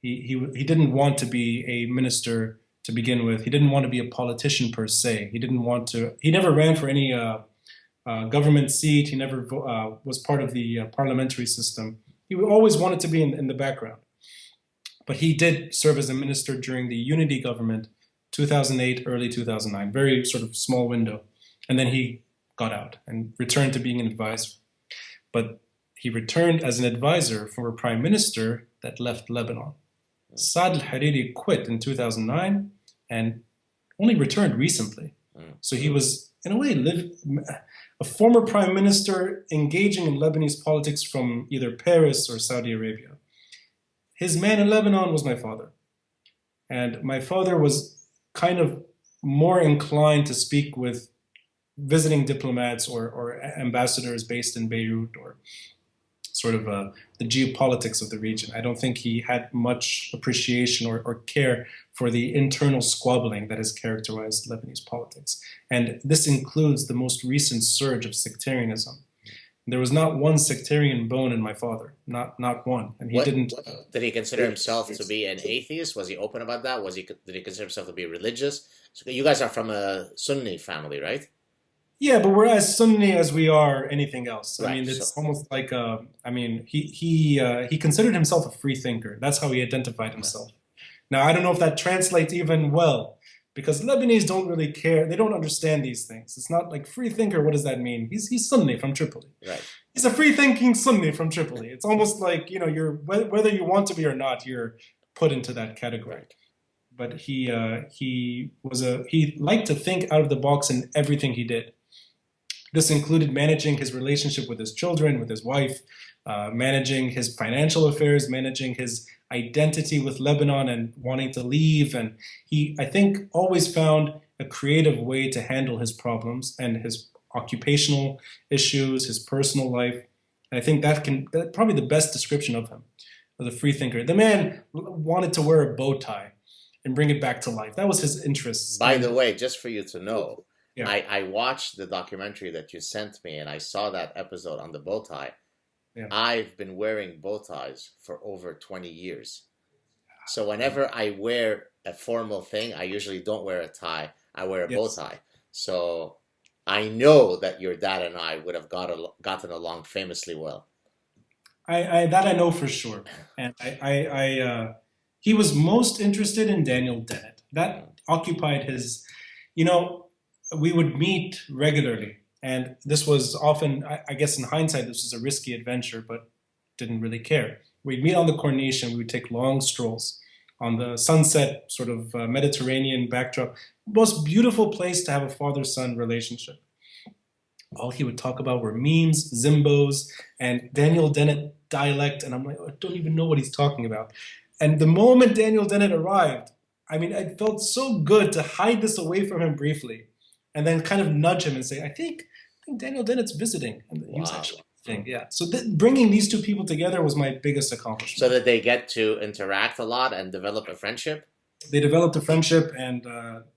he didn't want to be a minister to begin with. He didn't want to be a politician per se. He never ran for any government seat. He never was part of the parliamentary system. He always wanted to be in the background. But he did serve as a minister during the unity government 2008, early 2009, very sort of small window. And then he got out and returned to being an advisor. But he returned as an advisor for a prime minister that left Lebanon. Saad al-Hariri quit in 2009 and only returned recently. So he was, in a way, a former prime minister engaging in Lebanese politics from either Paris or Saudi Arabia. His man in Lebanon was my father. And my father was kind of more inclined to speak with visiting diplomats or ambassadors based in Beirut or sort of the geopolitics of the region. I don't think he had much appreciation or care for the internal squabbling that has characterized Lebanese politics. And this includes the most recent surge of sectarianism. There was not one sectarian bone in my father, not one. And he didn't... Did he consider himself to be an atheist? Was he open about that? Did he consider himself to be religious? So you guys are from a Sunni family, right? Yeah, but we're as Sunni as we are anything else. Right. I mean, it's almost like he considered himself a free thinker. That's how he identified himself. Now, I don't know if that translates even well, because Lebanese don't really care. They don't understand these things. It's not like free thinker. What does that mean? He's Sunni from Tripoli. Right. He's a free thinking Sunni from Tripoli. It's almost like, you're whether you want to be or not, you're put into that category. Right. But he liked to think out of the box in everything he did. This included managing his relationship with his children, with his wife, managing his financial affairs, managing his identity with Lebanon and wanting to leave. And he, I think, always found a creative way to handle his problems and his occupational issues, his personal life. And I think that's probably the best description of him as a free thinker. The man wanted to wear a bow tie and bring it back to life. That was his interest. By the way, just for you to know, yeah. I watched the documentary that you sent me, and I saw that episode on the bow tie. Yeah. I've been wearing bow ties for over 20 years. So whenever I wear a formal thing, I usually don't wear a tie. I wear a bow tie. So I know that your dad and I would have gotten along famously well. I know for sure. And he was most interested in Daniel Dennett. That occupied his, we would meet regularly. And this was often, I guess in hindsight, this was a risky adventure, but didn't really care. We'd meet on the Corniche and we would take long strolls on the sunset, sort of Mediterranean backdrop. Most beautiful place to have a father-son relationship. All he would talk about were memes, Zimbos, and Daniel Dennett dialect. And I'm like, I don't even know what he's talking about. And the moment Daniel Dennett arrived, I felt so good to hide this away from him briefly and then kind of nudge him and say, I think Daniel Dennett's visiting. And he was actually visiting, yeah. So bringing these two people together was my biggest accomplishment. So did they get to interact a lot and develop a friendship? They developed a friendship, and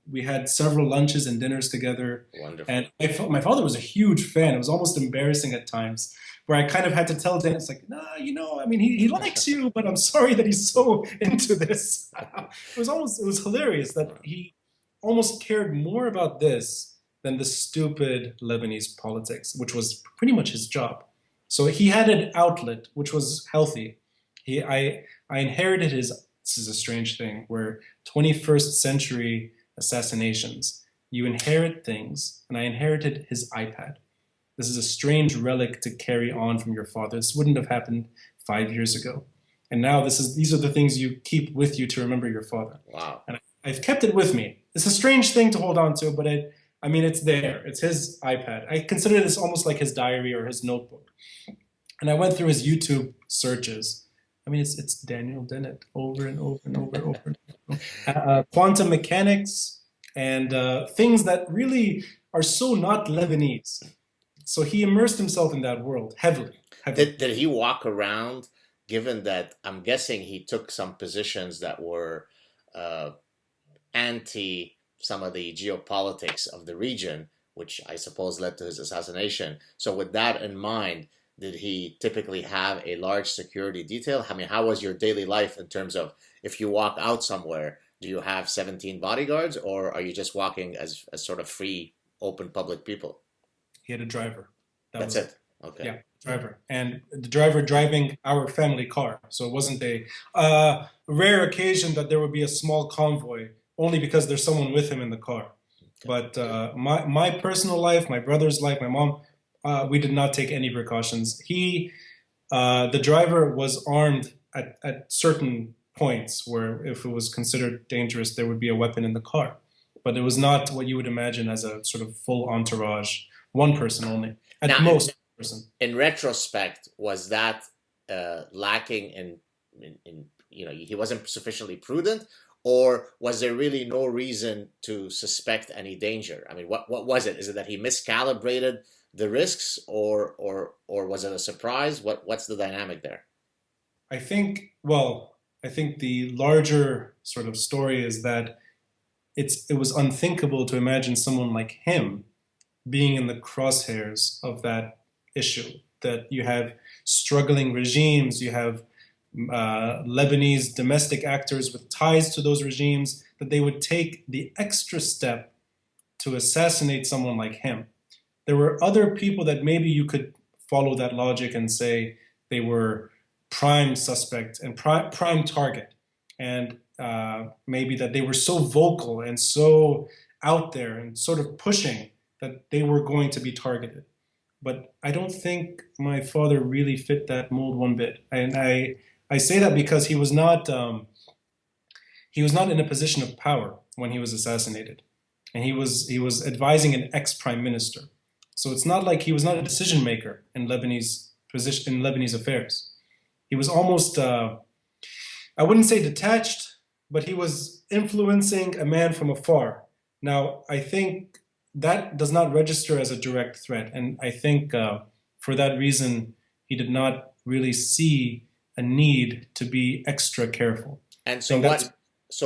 we had several lunches and dinners together. Wonderful. And my father was a huge fan. It was almost embarrassing at times, where I kind of had to tell Dennis, it's like, he likes you, but I'm sorry that he's so into this. It was hilarious that he almost cared more about this than the stupid Lebanese politics, which was pretty much his job. So he had an outlet, which was healthy. I inherited his, this is a strange thing, where 21st century assassinations, you inherit things, and I inherited his iPad. This is a strange relic to carry on from your father. This wouldn't have happened 5 years ago. And now these are the things you keep with you to remember your father. Wow. And I've kept it with me. It's a strange thing to hold on to, but it's there. It's his iPad. I consider this almost like his diary or his notebook. And I went through his YouTube searches. It's Daniel Dennett over and over and over and over. And over. Quantum mechanics and things that really are so not Lebanese. So he immersed himself in that world heavily. Did he walk around, given that I'm guessing he took some positions that were anti some of the geopolitics of the region, which I suppose led to his assassination. So with that in mind, did he typically have a large security detail? How was your daily life in terms of if you walk out somewhere, do you have 17 bodyguards, or are you just walking as sort of free, open public people? He had a driver. That's it. Okay. Yeah, driver. And the driver driving our family car. So it wasn't a rare occasion that there would be a small convoy only because there's someone with him in the car. But my personal life, my brother's life, my mom, we did not take any precautions. The driver was armed at certain points where if it was considered dangerous, there would be a weapon in the car. But it was not what you would imagine as a sort of full entourage, one person only, at most one person. In retrospect, was that lacking in he wasn't sufficiently prudent, or was there really no reason to suspect any danger? I mean, what was it? Is it that he miscalibrated the risks, or was it a surprise? What's the dynamic there? I think the larger sort of story is that it was unthinkable to imagine someone like him being in the crosshairs of that issue. That you have struggling regimes, you have Lebanese domestic actors with ties to those regimes, that they would take the extra step to assassinate someone like him. There were other people that maybe you could follow that logic and say they were prime suspect and prime target, and maybe that they were so vocal and so out there and sort of pushing that they were going to be targeted. But I don't think my father really fit that mold one bit. And I say that because he was not in a position of power when he was assassinated, and he was advising an ex-prime minister. So it's not like he was not a decision maker in Lebanese affairs. He was almost I wouldn't say detached, but he was influencing a man from afar. Now, I think that does not register as a direct threat, and I think for that reason he did not really see a need to be extra careful. And so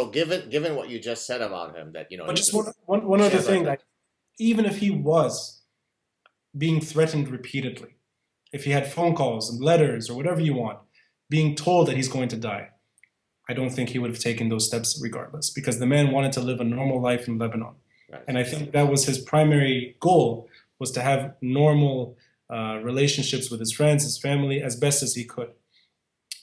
given what you just said about him, that But just one other thing, like, even if he was being threatened repeatedly, if he had phone calls and letters or whatever you want, being told that he's going to die, I don't think he would have taken those steps regardless, because the man wanted to live a normal life in Lebanon. Right. And I think that was his primary goal, was to have normal relationships with his friends, his family, as best as he could.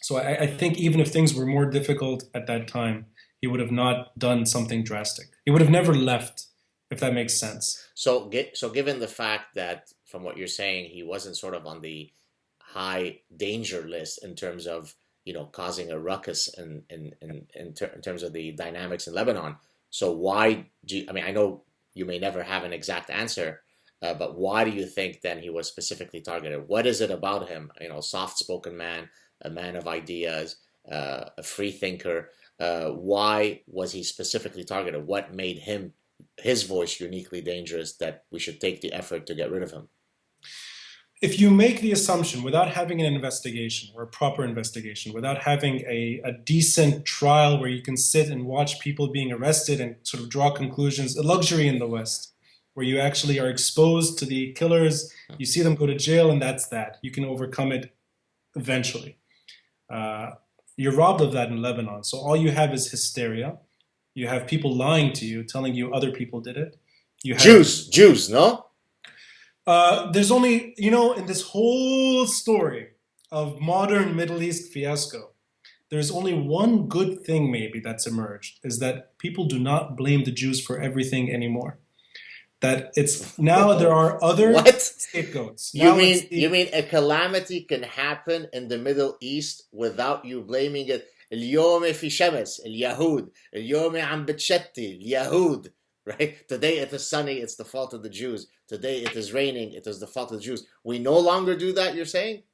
So I think even if things were more difficult at that time, he would have not done something drastic. He would have never left, if that makes sense. So given the fact that, from what you're saying, he wasn't sort of on the high danger list in terms of causing a ruckus in terms of the dynamics in Lebanon. So why I know you may never have an exact answer, but why do you think then he was specifically targeted? What is it about him? Soft-spoken man, a man of ideas, a free thinker. Why was he specifically targeted? What made his voice uniquely dangerous that we should take the effort to get rid of him? If you make the assumption, without having an investigation or a proper investigation, without having a decent trial where you can sit and watch people being arrested and sort of draw conclusions, a luxury in the West, where you actually are exposed to the killers, you see them go to jail, and that's that. You can overcome it eventually. You're robbed of that in Lebanon. So all you have is hysteria. You have people lying to you, telling you other people did it. You have Jews, no? There's only, in this whole story of modern Middle East fiasco, there's only one good thing maybe that's emerged, is that people do not blame the Jews for everything anymore. That it's now there are other scapegoats. You mean a calamity can happen in the Middle East without you blaming it? اليوم في شمس اليهود اليوم عم بتشتي اليهود. Right? Today it is sunny, it's the fault of the Jews. Today it is raining, it is the fault of the Jews. We no longer do that, you're saying?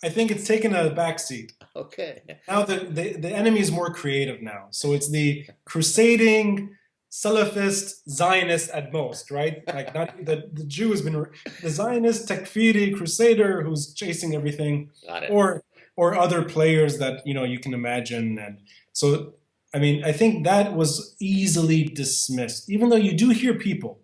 I think it's taken a backseat. Okay. Now the enemy is more creative now. So it's the crusading, Salafist, Zionist at most, right? Like not the Jew has been the Zionist, Takfiri, crusader who's chasing everything. Got it. Or other players that, you can imagine. And so I think that was easily dismissed, even though you do hear people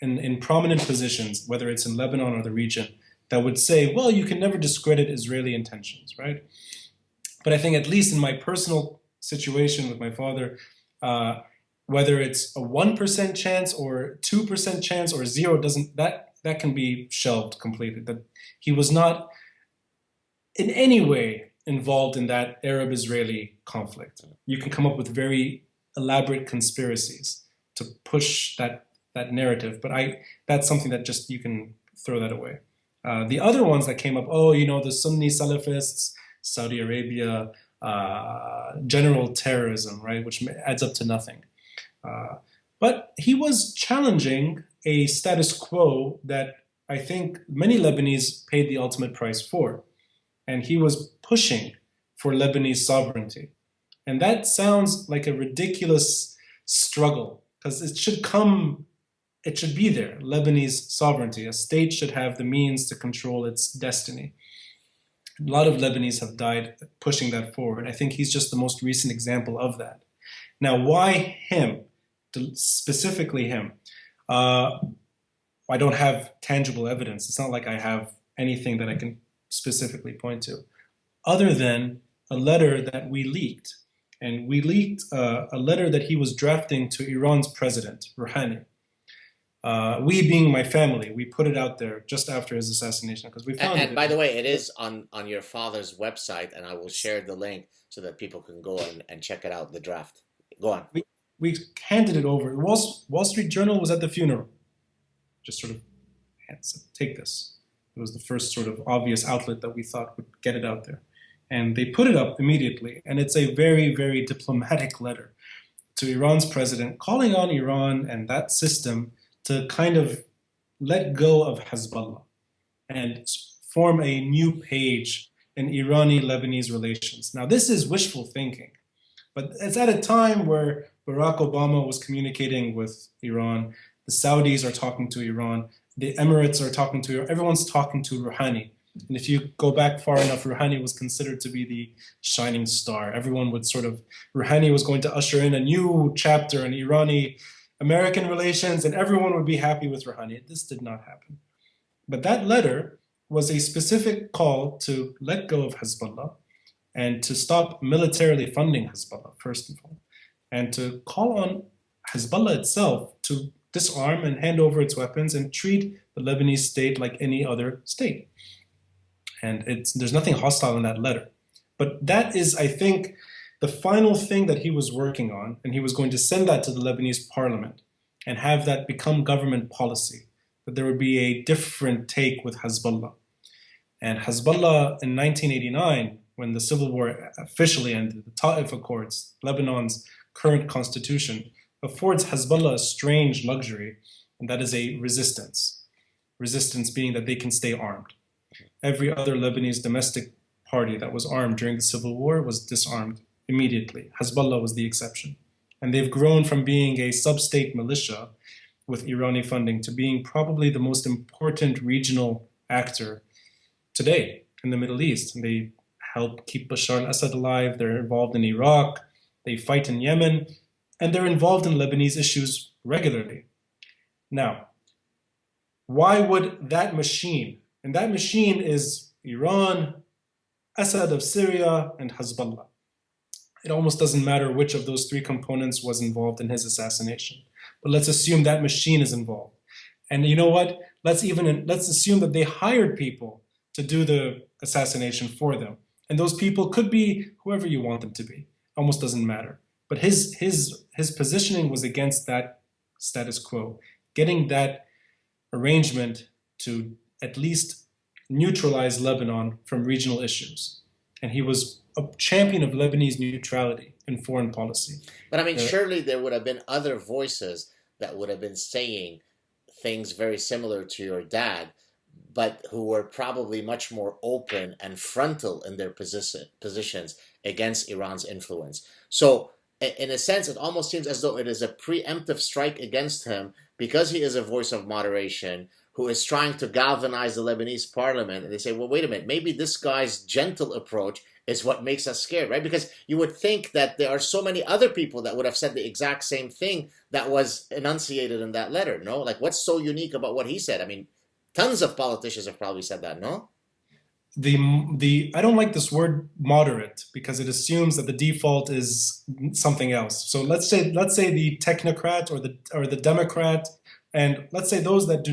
in prominent positions, whether it's in Lebanon or the region, that would say, well, you can never discredit Israeli intentions, right? But I think at least in my personal situation with my father, whether it's a 1% chance or 2% chance or zero, that can be shelved completely. That he was not in any way involved in that Arab-Israeli conflict. You can come up with very elaborate conspiracies to push that narrative. But that's something that just, you can throw that away. The other ones that came up, the Sunni Salafists, Saudi Arabia, general terrorism, right, which adds up to nothing. But he was challenging a status quo that I think many Lebanese paid the ultimate price for. And he was pushing for Lebanese sovereignty. And that sounds like a ridiculous struggle, because it should be there, Lebanese sovereignty. A state should have the means to control its destiny. A lot of Lebanese have died pushing that forward. I think he's just the most recent example of that. Now, why him? Specifically him? I don't have tangible evidence. It's not like I have anything that I can specifically point to, other than a letter that we leaked. And we leaked a letter that he was drafting to Iran's president, Rouhani. We being my family, we put it out there just after his assassination, because we found it. And by the way, it is on your father's website, and I will share the link so that people can go and check it out, the draft. Go on. We handed it over. Wall Street Journal was at the funeral. Just sort of said, take this. It was the first sort of obvious outlet that we thought would get it out there. And they put it up immediately. And it's a very, very diplomatic letter to Iran's president, calling on Iran and that system to kind of let go of Hezbollah and form a new page in Irani-Lebanese relations. Now, this is wishful thinking, but it's at a time where Barack Obama was communicating with Iran, the Saudis are talking to Iran, the Emirates are talking to Iran, everyone's talking to Rouhani. And if you go back far enough, Rouhani was considered to be the shining star. Everyone would Rouhani was going to usher in a new chapter in Irani-American relations, and everyone would be happy with Rouhani. This did not happen. But that letter was a specific call to let go of Hezbollah and to stop militarily funding Hezbollah, first of all, and to call on Hezbollah itself to disarm and hand over its weapons and treat the Lebanese state like any other state. And there's nothing hostile in that letter. But that is, I think, the final thing that he was working on, and he was going to send that to the Lebanese parliament and have that become government policy, that there would be a different take with Hezbollah. And Hezbollah in 1989, when the civil war officially ended, the Ta'if Accords, Lebanon's current constitution, affords Hezbollah a strange luxury, and that is a resistance. Resistance being that they can stay armed. Every other Lebanese domestic party that was armed during the civil war was disarmed immediately. Hezbollah was the exception. And they've grown from being a sub-state militia with Irani funding to being probably the most important regional actor today in the Middle East. And they help keep Bashar al-Assad alive. They're involved in Iraq. They fight in Yemen. And they're involved in Lebanese issues regularly. Now, why would that machine, and that machine is Iran, Assad of Syria, and Hezbollah. It almost doesn't matter which of those three components was involved in his assassination. But let's assume that machine is involved. And you know what? Let's assume that they hired people to do the assassination for them. And those people could be whoever you want them to be. Almost doesn't matter. But his positioning was against that status quo, getting that arrangement to at least neutralize Lebanon from regional issues. And he was a champion of Lebanese neutrality in foreign policy. But I mean, surely there would have been other voices that would have been saying things very similar to your dad, but who were probably much more open and frontal in their positions against Iran's influence. So in a sense, it almost seems as though it is a preemptive strike against him because he is a voice of moderation who is trying to galvanize the Lebanese parliament. And they say, well, wait a minute, maybe this guy's gentle approach is what makes us scared, right? Because you would think that there are so many other people that would have said the exact same thing that was enunciated in that letter, no? Like, what's so unique about what he said? I mean, tons of politicians have probably said that, no? I don't like this word moderate because it assumes that the default is something else. So let's say the technocrat or the Democrat, and let's say those that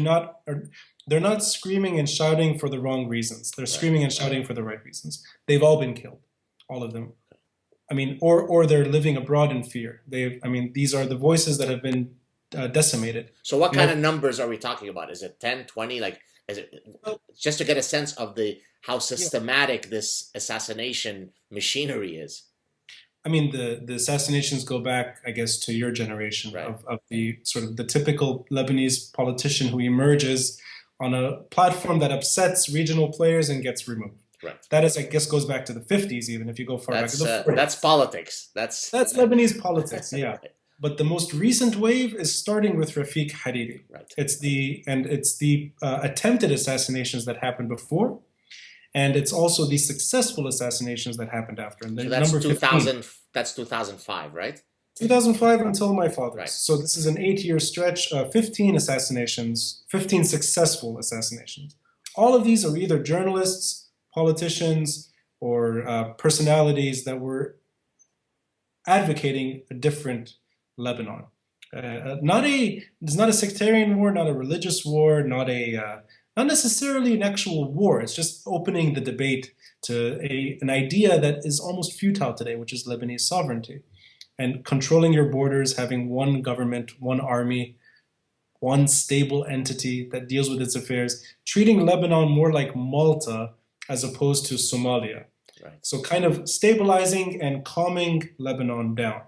they're not screaming and shouting for the wrong reasons. They're screaming and shouting for the right reasons. They've all been killed, all of them. I mean, or they're living abroad in fear. These are the voices that have been decimated. So what kind of numbers are we talking about? Is it 10, 20? Like, is it just to get a sense of how systematic this assassination machinery is? I mean, the assassinations go back, I guess, to your generation, right, of the sort of the typical Lebanese politician who emerges on a platform that upsets regional players and gets removed. Right. That is, I guess, goes back to the 50s, even if you go far back to the 40s. That's politics. That's Lebanese politics, yeah. Right. But the most recent wave is starting with Rafiq Hariri. Right. It's the attempted assassinations that happened before, and it's also the successful assassinations that happened after. And so that's 2000. That's 2005, right? 2005 until my father's. Right. So this is an 8-year stretch of 15 assassinations, 15 successful assassinations. All of these are either journalists, politicians, or personalities that were advocating a different Lebanon. It's not a sectarian war, not a religious war, not necessarily an actual war. It's just opening the debate to an idea that is almost futile today, which is Lebanese sovereignty. And controlling your borders, having one government, one army, one stable entity that deals with its affairs, treating Lebanon more like Malta as opposed to Somalia. Right. So kind of stabilizing and calming Lebanon down.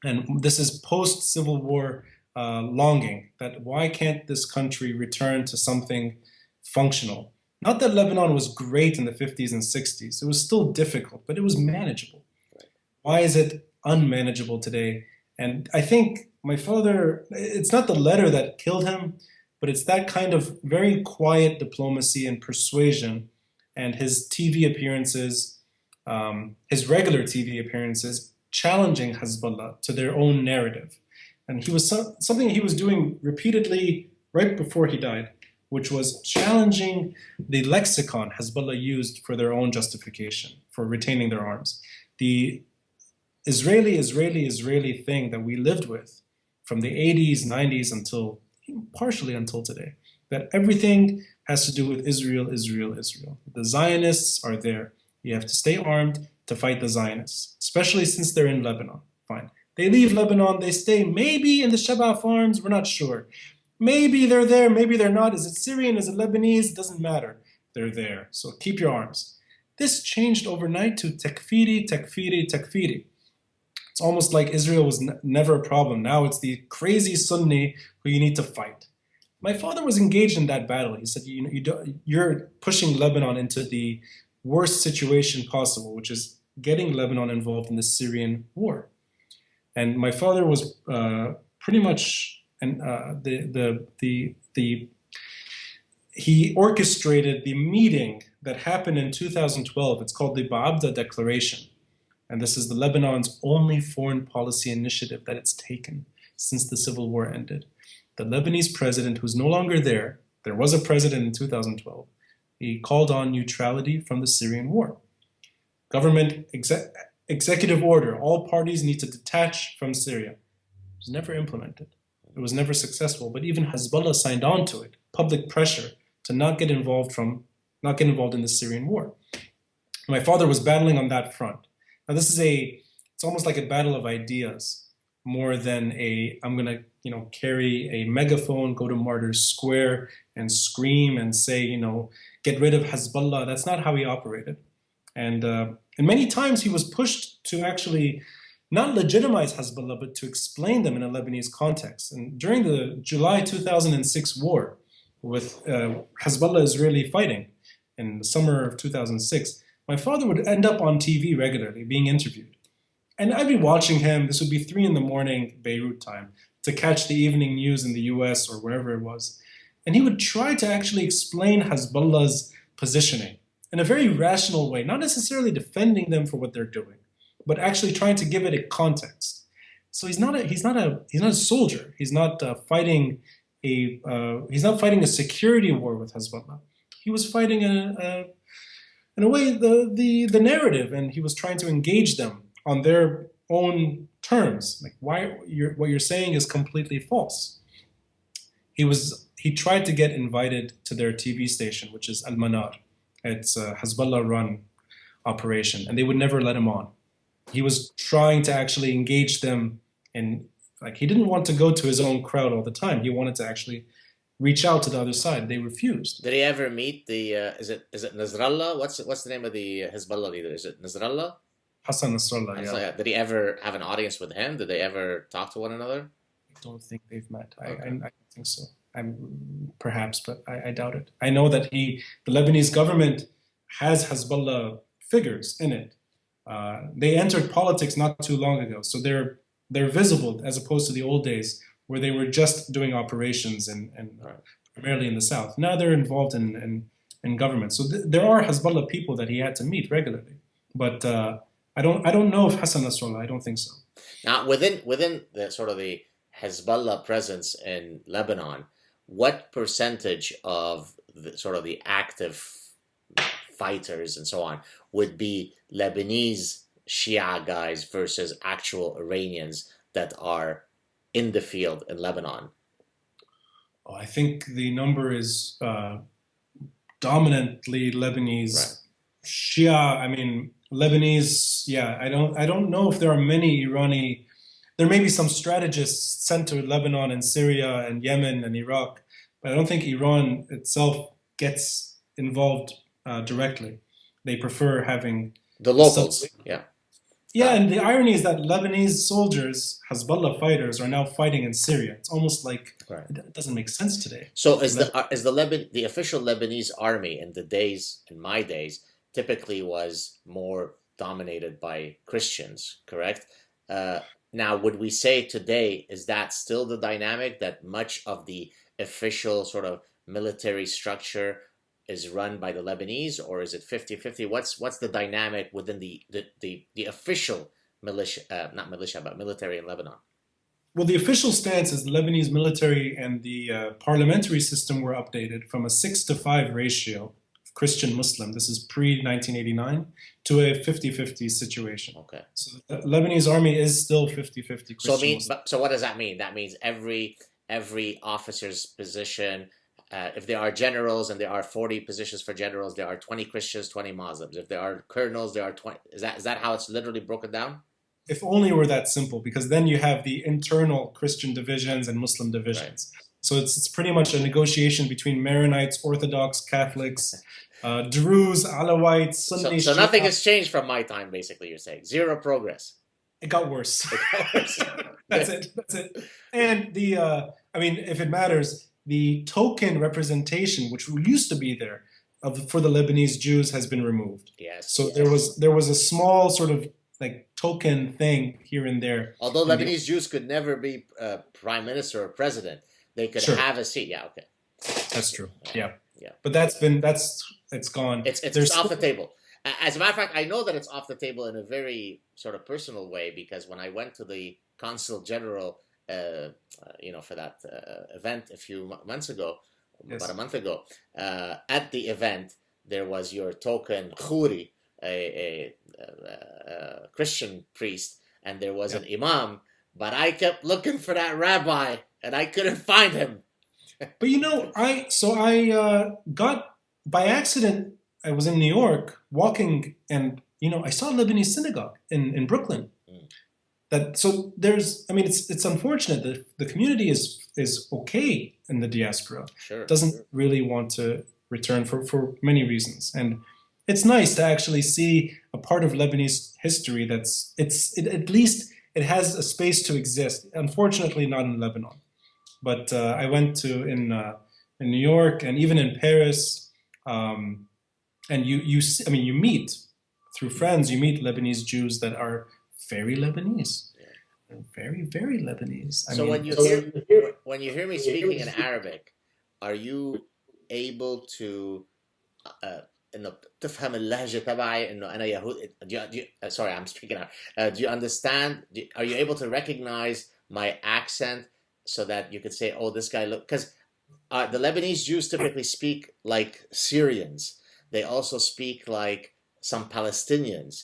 And this is post-Civil War longing, that why can't this country return to something functional? Not that Lebanon was great in the 50s and 60s. It was still difficult, but it was manageable. Right. Why is it unmanageable today? And I think my father, it's not the letter that killed him, but it's that kind of very quiet diplomacy and persuasion, and his TV appearances, his regular TV appearances, challenging Hezbollah to their own narrative. And he was something he was doing repeatedly right before he died, which was challenging the lexicon Hezbollah used for their own justification, for retaining their arms. The Israeli thing that we lived with from the 80s, 90s partially until today, that everything has to do with Israel. The Zionists are there. You have to stay armed to fight the Zionists, especially since they're in Lebanon. Fine. They leave Lebanon, they stay maybe in the Sheba farms, we're not sure. Maybe they're there, maybe they're not. Is it Syrian, is it Lebanese? It doesn't matter. They're there, so keep your arms. This changed overnight to takfiri. It's almost like Israel was never a problem. Now it's the crazy Sunni who you need to fight. My father was engaged in that battle. He said, you're pushing Lebanon into the worst situation possible, which is getting Lebanon involved in the Syrian war. And my father was pretty much he orchestrated the meeting that happened in 2012. It's called the Ba'abda Declaration. And this is the Lebanon's only foreign policy initiative that it's taken since the civil war ended. The Lebanese president, who's no longer there was a president in 2012, he called on neutrality from the Syrian war. Government executive order, all parties need to detach from Syria. It was never implemented. It was never successful, but even Hezbollah signed on to it, public pressure to not get involved in the Syrian war. My father was battling on that front. Now it's almost like a battle of ideas, more than I'm going to carry a megaphone, go to Martyrs Square and scream and say, get rid of Hezbollah. That's not how he operated. And many times he was pushed to actually not legitimize Hezbollah, but to explain them in a Lebanese context. And during the July 2006 war with Hezbollah-Israeli fighting in the summer of 2006, my father would end up on TV regularly being interviewed. And I'd be watching him. This would be 3 a.m. Beirut time to catch the evening news in the US or wherever it was. And he would try to actually explain Hezbollah's positioning in a very rational way, not necessarily defending them for what they're doing, but actually trying to give it a context. So he's not a soldier. He's not fighting a security war with Hezbollah. He was fighting in a way the narrative, and he was trying to engage them on their own terms. Like, what you're saying is completely false. He tried to get invited to their TV station, which is Al Manar. It's a Hezbollah-run operation, and they would never let him on. he was trying to actually engage them, and like he didn't want to go to his own crowd all the time. He wanted to actually reach out to the other side. They refused. Did he ever meet the? Is it Nasrallah? What's the name of the Hezbollah leader? Is it Nasrallah? Hassan Nasrallah. Yeah. Did he ever have an audience with him? Did they ever talk to one another? I don't think they've met. Okay. I don't think so. Perhaps, but I doubt it. I know that the Lebanese government has Hezbollah figures in it. They entered politics not too long ago, so they're visible as opposed to the old days where they were just doing operations and primarily in the south. Now they're involved in government. So there are Hezbollah people that he had to meet regularly, but I don't know if Hassan Nasrallah. I don't think so. Now within the sort of the Hezbollah presence in Lebanon, what percentage of the sort of the active fighters and so on would be Lebanese Shia guys versus actual Iranians that are in the field in Lebanon? Oh, I think the number is dominantly Lebanese. Right. Shia, I mean Lebanese. Yeah, I don't know if there are many Irani. There may be some strategists sent to Lebanon and Syria and Yemen and Iraq, but I don't think Iran itself gets involved directly. They prefer having the locals. Yeah, and the irony is that Lebanese soldiers, Hezbollah fighters, are now fighting in Syria. It's almost like it doesn't make sense today. So the official Lebanese army in my days, typically was more dominated by Christians, correct? Now, would we say today, is that still the dynamic, that much of the official sort of military structure is run by the Lebanese, or is it 50-50? What's the dynamic within the official militia, not militia, but military in Lebanon? Well, the official stance is the Lebanese military and the parliamentary system were updated from a 6-to-5 ratio, Christian-Muslim, this is pre-1989, to a 50-50 situation. Okay. So the Lebanese army is still 50-50 Christian-Muslim. So what does that mean? That means every officer's position, if there are generals and there are 40 positions for generals, there are 20 Christians, 20 Muslims. If there are colonels, there are 20. Is that how it's literally broken down? If only it were that simple, because then you have the internal Christian divisions and Muslim divisions. Right. So it's pretty much a negotiation between Maronites, Orthodox, Catholics, Druze, Alawites, Sunni. So nothing has changed from my time, basically, you're saying. Zero progress. It got worse. That's it. And I mean, if it matters, the token representation, which used to be there for the Lebanese Jews, has been removed. Yes. So there was a small sort of like token thing here and there. Although Lebanese Jews could never be prime minister or president, they could have a seat. Yeah, okay. That's true. Yeah. Yeah. But it's gone. It's off the table. As a matter of fact, I know that it's off the table in a very sort of personal way, because when I went to the Consul General, for that event a few months ago, about a month ago, at the event, there was your token Khoury, a Christian priest, and there was an imam, but I kept looking for that rabbi, and I couldn't find him. But I got, by accident, I was in New York walking, and I saw a Lebanese synagogue in Brooklyn. It's unfortunate that the community is okay in the diaspora. Sure. Doesn't really want to return for many reasons, and it's nice to actually see a part of Lebanese history at least it has a space to exist. Unfortunately, not in Lebanon, but I went in New York and even in Paris, and you meet through friends. You meet Lebanese Jews that are very Lebanese, very, very Lebanese. So when you hear me speaking in Arabic, are you able to انه تفهم اللهجة تبعي انه انا يهود sorry, I'm speaking out. Do you understand? Are you able to recognize my accent so that you could say, oh, this guy look, because the Lebanese Jews typically speak like Syrians. They also speak like some Palestinians.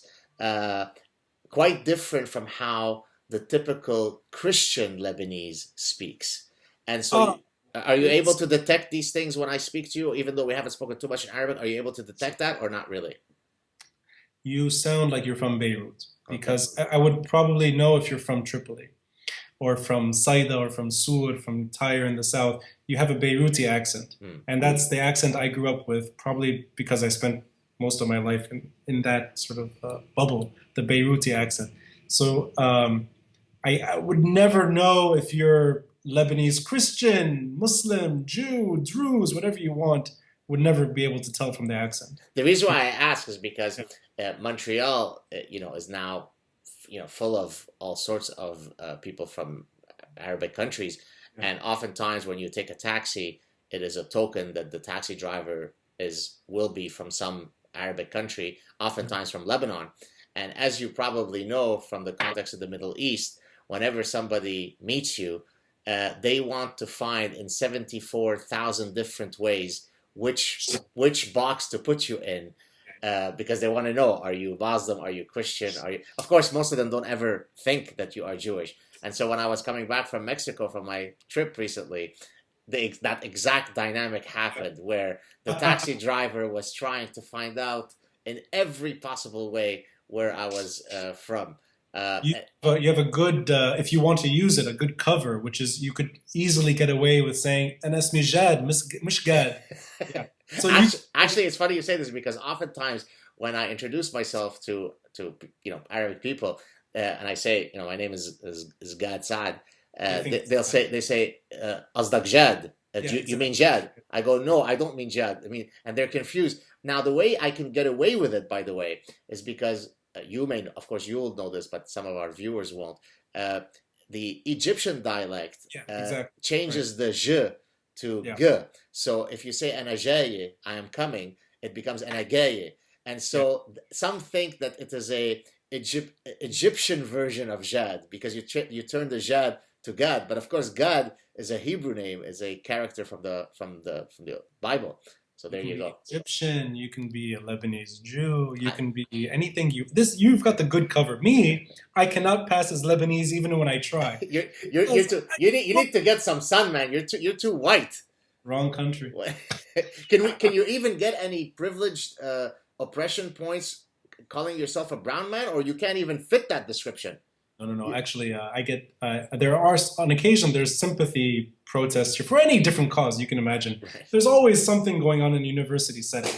Quite different from how the typical Christian Lebanese speaks. And so are you able to detect these things when I speak to you, even though we haven't spoken too much in Arabic? Are you able to detect that or not really? You sound like you're from Beirut. because I would probably know if you're from Tripoli or from Saida or from Sur, from Tyre in the south. You have a Beiruti accent. And that's the accent I grew up with, probably because I spent most of my life in that sort of bubble, the Beiruti accent. So I would never know if you're Lebanese Christian, Muslim, Jew, Druze, whatever you want, would never be able to tell from the accent. The reason why I ask is because Montreal, is now, full of all sorts of people from Arabic countries, and oftentimes when you take a taxi, it is a token that the taxi driver will be from some Arabic country, oftentimes from Lebanon. And as you probably know from the context of the Middle East, whenever somebody meets you, they want to find in 74,000 different ways which box to put you in, because they want to know, are you Muslim, are you Christian, of course most of them don't ever think that you are Jewish. And so when I was coming back from Mexico from my trip recently, that exact dynamic happened, where the taxi driver was trying to find out in every possible way where I was from. You have a good, if you want to use it, a good cover, which is you could easily get away with saying, "Ana ismi Jad, mish Gad." Yeah. So actually, it's funny you say this, because oftentimes when I introduce myself to Arabic people, and I say, my name is Gad Saad, they say Azdak Jad. You mean Jad? I go, no, I don't mean Jad. And they're confused. Now, the way I can get away with it, by the way, is because of course, you'll know this, but some of our viewers won't. The Egyptian dialect changes the je to g. So if you say ana jaye, I am coming, it becomes ana gaye. And so some think that it is a Egyptian version of Jad, because you turn the Jad to God. But of course, God is a Hebrew name, is a character from the Bible. So there you go. Egyptian, you can be a Lebanese Jew, you can be anything. You've got the good cover. Me, I cannot pass as Lebanese even when I try. You need to get some sun, man. You're too white. Wrong country. Can you even get any privileged oppression points calling yourself a brown man, or you can't even fit that description? No. Actually, I get. There are on occasion there's sympathy protests for any different cause you can imagine. Right. There's always something going on in a university setting.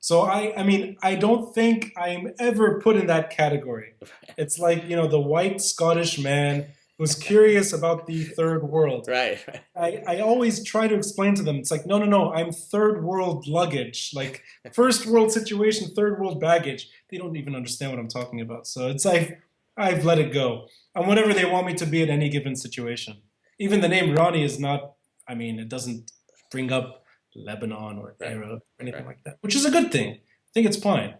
So I don't think I'm ever put in that category. Right. It's like the white Scottish man who's curious about the third world. Right. I always try to explain to them. It's like no. I'm third world luggage, like first world situation, third world baggage. They don't even understand what I'm talking about. So it's like, I've let it go. I'm whatever they want me to be at any given situation. Even the name Ronnie is not, it doesn't bring up Lebanon or Beirut or anything like that, which is a good thing. I think it's fine.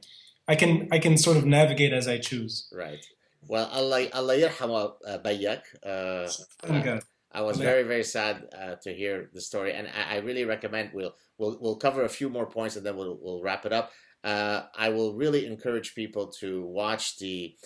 I can sort of navigate as I choose. Right. Well, Allah yarhama bayak. I was very, very sad to hear the story, and I really recommend we'll cover a few more points and then we'll wrap it up. I will really encourage people to watch the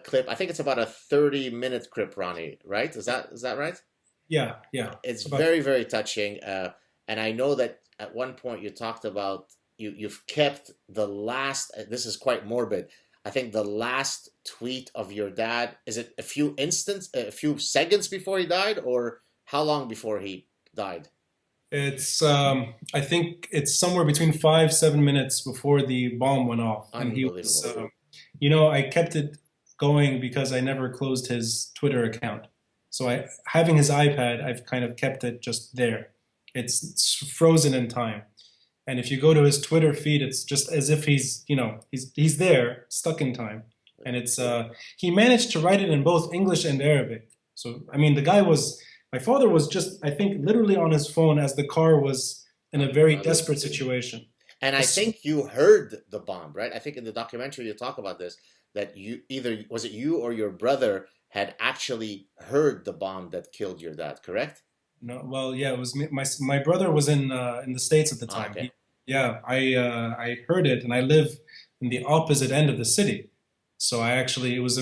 clip. I think it's about a 30-minute clip, Ronnie, right? Is that right? Yeah. It's very, very touching. And I know that at one point you talked about you've kept the last, this is quite morbid, I think the last tweet of your dad, is it a few seconds before he died, or how long before he died? It's I think it's somewhere between 5-7 minutes before the bomb went off. And he was, I kept it going because I never closed his Twitter account. So having his iPad, I've kind of kept it just there. It's frozen in time. And if you go to his Twitter feed, it's just as if he's there, stuck in time. And it's he managed to write it in both English and Arabic. So my father was just, I think, literally on his phone as the car was in a very desperate situation. And I think you heard the bomb, right? I think in the documentary you talk about this, that was it you or your brother had actually heard the bomb that killed your dad, correct? No, well, yeah, it was my brother was in the States at the time. Okay. I heard it, and I live in the opposite end of the city. So it was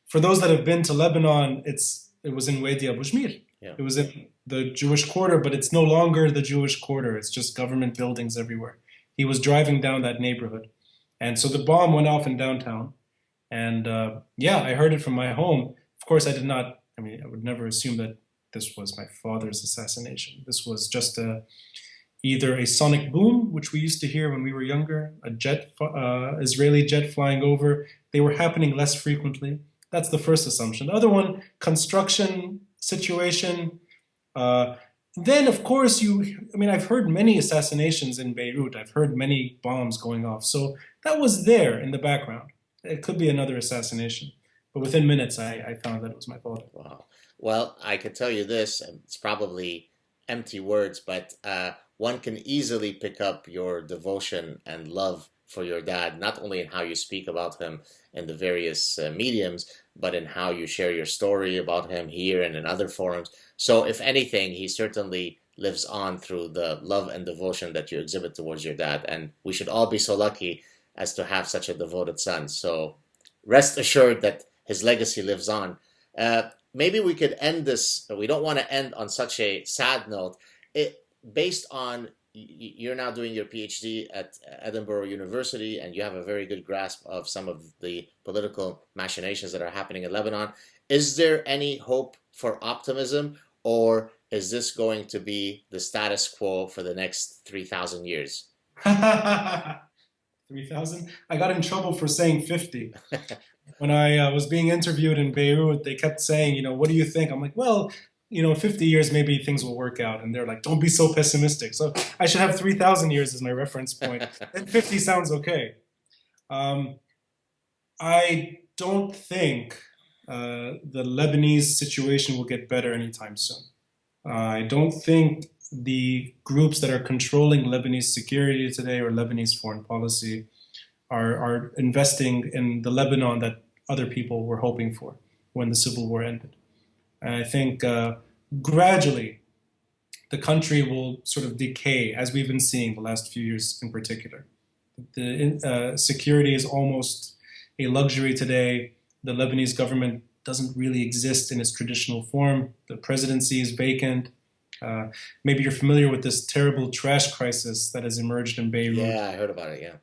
for those that have been to Lebanon, it was in Wadi Abu Shmir. Yeah. It was in the Jewish quarter, but it's no longer the Jewish quarter. It's just government buildings everywhere. He was driving down that neighborhood. And so the bomb went off in downtown. And yeah, I heard it from my home. Of course, I did not, I mean, I would never assume that this was my father's assassination. This was just either a sonic boom, which we used to hear when we were younger, a Israeli jet flying over. They were happening less frequently. That's the first assumption. The other one, construction situation. Then, of course, I mean, I've heard many assassinations in Beirut. I've heard many bombs going off. So that was there in the background. It could be another assassination. But within minutes, I found that it was my father. Wow. Well, I could tell you this, and it's probably empty words, but one can easily pick up your devotion and love for your dad, not only in how you speak about him in the various mediums, but in how you share your story about him here and in other forums. So if anything, he certainly lives on through the love and devotion that you exhibit towards your dad. And we should all be so lucky as to have such a devoted son. So rest assured that his legacy lives on. Maybe we could end this. We don't want to end on such a sad note. Based on you're now doing your PhD at Edinburgh University, and you have a very good grasp of some of the political machinations that are happening in Lebanon. Is there any hope for optimism, or is this going to be the status quo for the next 3,000 years? 3,000? I got in trouble for saying 50. When I was being interviewed in Beirut, they kept saying, what do you think? I'm like, well, 50 years, maybe things will work out. And they're like, don't be so pessimistic. So I should have 3,000 years as my reference point. And 50 sounds okay. I don't think the Lebanese situation will get better anytime soon. I don't think the groups that are controlling Lebanese security today or Lebanese foreign policy are investing in the Lebanon that other people were hoping for when the civil war ended. And I think gradually the country will sort of decay, as we've been seeing the last few years in particular. The security is almost a luxury today. The Lebanese government doesn't really exist in its traditional form. The presidency is vacant. Maybe you're familiar with this terrible trash crisis that has emerged in Beirut. Yeah, I heard about it, yeah.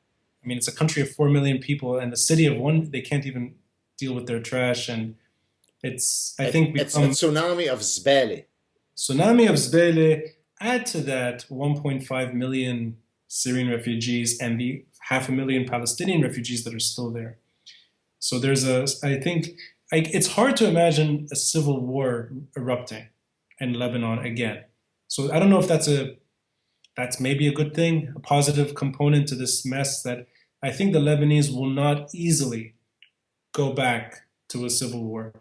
I mean, it's a country of 4 million people, and the city of one, they can't even deal with their trash. And it's a tsunami of zbale. Tsunami of zbale. Add to that 1.5 million Syrian refugees and the 500,000 Palestinian refugees that are still there. So I think it's hard to imagine a civil war erupting in Lebanon again. So I don't know if that's maybe a good thing, a positive component to this mess, that I think the Lebanese will not easily go back to a civil war.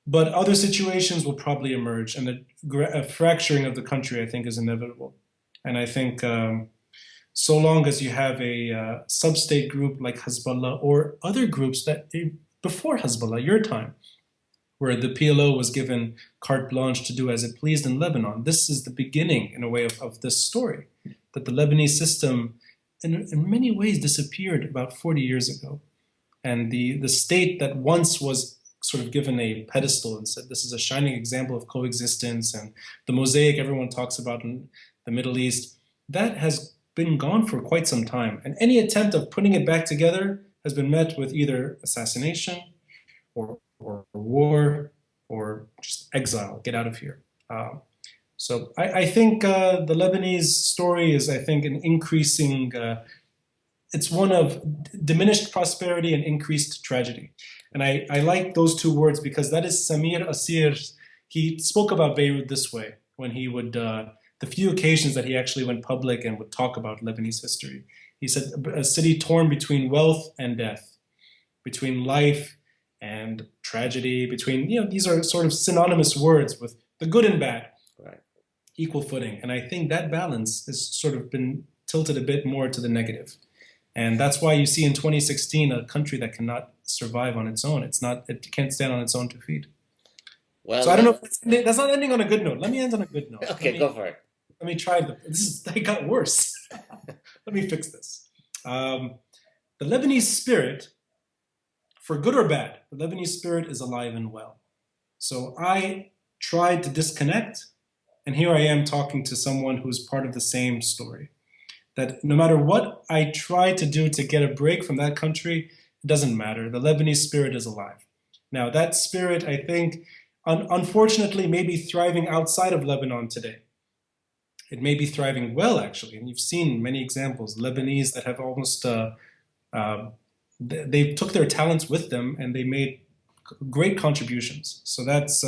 But other situations will probably emerge, and a fracturing of the country, I think, is inevitable. And I think so long as you have a sub-state group like Hezbollah or other groups that before Hezbollah, your time, where the PLO was given carte blanche to do as it pleased in Lebanon. This is the beginning, in a way, of this story, that the Lebanese system, in many ways, disappeared about 40 years ago. And the state that once was sort of given a pedestal and said, this is a shining example of coexistence, and the mosaic everyone talks about in the Middle East, that has been gone for quite some time. And any attempt of putting it back together has been met with either assassination or war, or just exile, get out of here. So I think the Lebanese story is, I think, an increasing, it's one of diminished prosperity and increased tragedy. And I like those two words because that is Samir Asir. He spoke about Beirut this way when he would, the few occasions that he actually went public and would talk about Lebanese history. He said, a city torn between wealth and death, between life and tragedy, between, these are sort of synonymous words with the good and bad, right, equal footing. And I think that balance has sort of been tilted a bit more to the negative. And that's why you see in 2016 a country that cannot survive on its own. It can't stand on its own 2 feet. Well, so I don't know if that's not ending on a good note. Let me end on a good note. Okay, go for it. Let me try it got worse. Let me fix this. The Lebanese spirit, for good or bad, the Lebanese spirit is alive and well. So I tried to disconnect, and here I am talking to someone who's part of the same story. That no matter what I try to do to get a break from that country, doesn't matter. The Lebanese spirit is alive. Now, that spirit, I think, unfortunately, may be thriving outside of Lebanon today. It may be thriving well, actually, and you've seen many examples. Lebanese that have almost, they took their talents with them and they made great contributions. So that's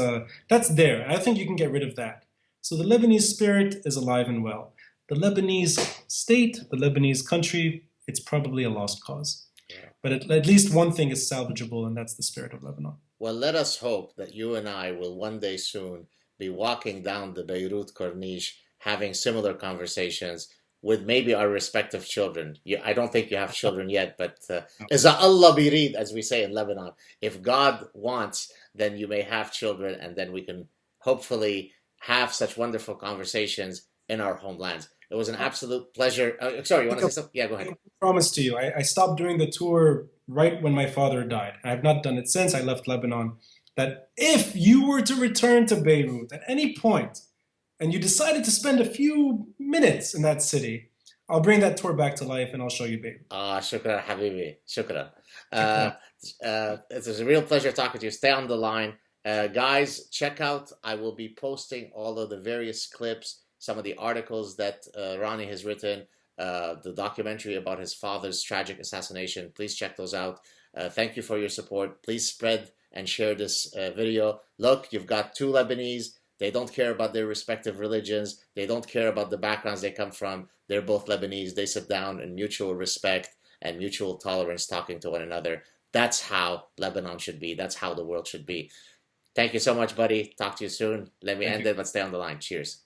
there. I think you can get rid of that. So the Lebanese spirit is alive and well. The Lebanese state, the Lebanese country, it's probably a lost cause. Yeah. But at least one thing is salvageable, and that's the spirit of Lebanon. Well, let us hope that you and I will one day soon be walking down the Beirut Corniche, having similar conversations with maybe our respective children. I don't think you have children yet, but Iza Allah birid, as we say in Lebanon. If God wants, then you may have children, and then we can hopefully have such wonderful conversations in our homelands. It was an absolute pleasure. Sorry, you want to say something? Yeah, go ahead. I promise to you, I stopped doing the tour right when my father died. I have not done it since I left Lebanon. That if you were to return to Beirut at any point, and you decided to spend a few minutes in that city, I'll bring that tour back to life and I'll show you Beirut. Shukran, Habibi. Shukran. It's a real pleasure talking to you. Stay on the line. Guys, check out, I will be posting all of the various clips, some of the articles that Ronnie has written, the documentary about his father's tragic assassination. Please check those out. Thank you for your support. Please spread and share this video. Look, you've got two Lebanese. They don't care about their respective religions. They don't care about the backgrounds they come from. They're both Lebanese. They sit down in mutual respect and mutual tolerance, talking to one another. That's how Lebanon should be. That's how the world should be. Thank you so much, buddy. Talk to you soon. Let me end it, but stay on the line. Cheers.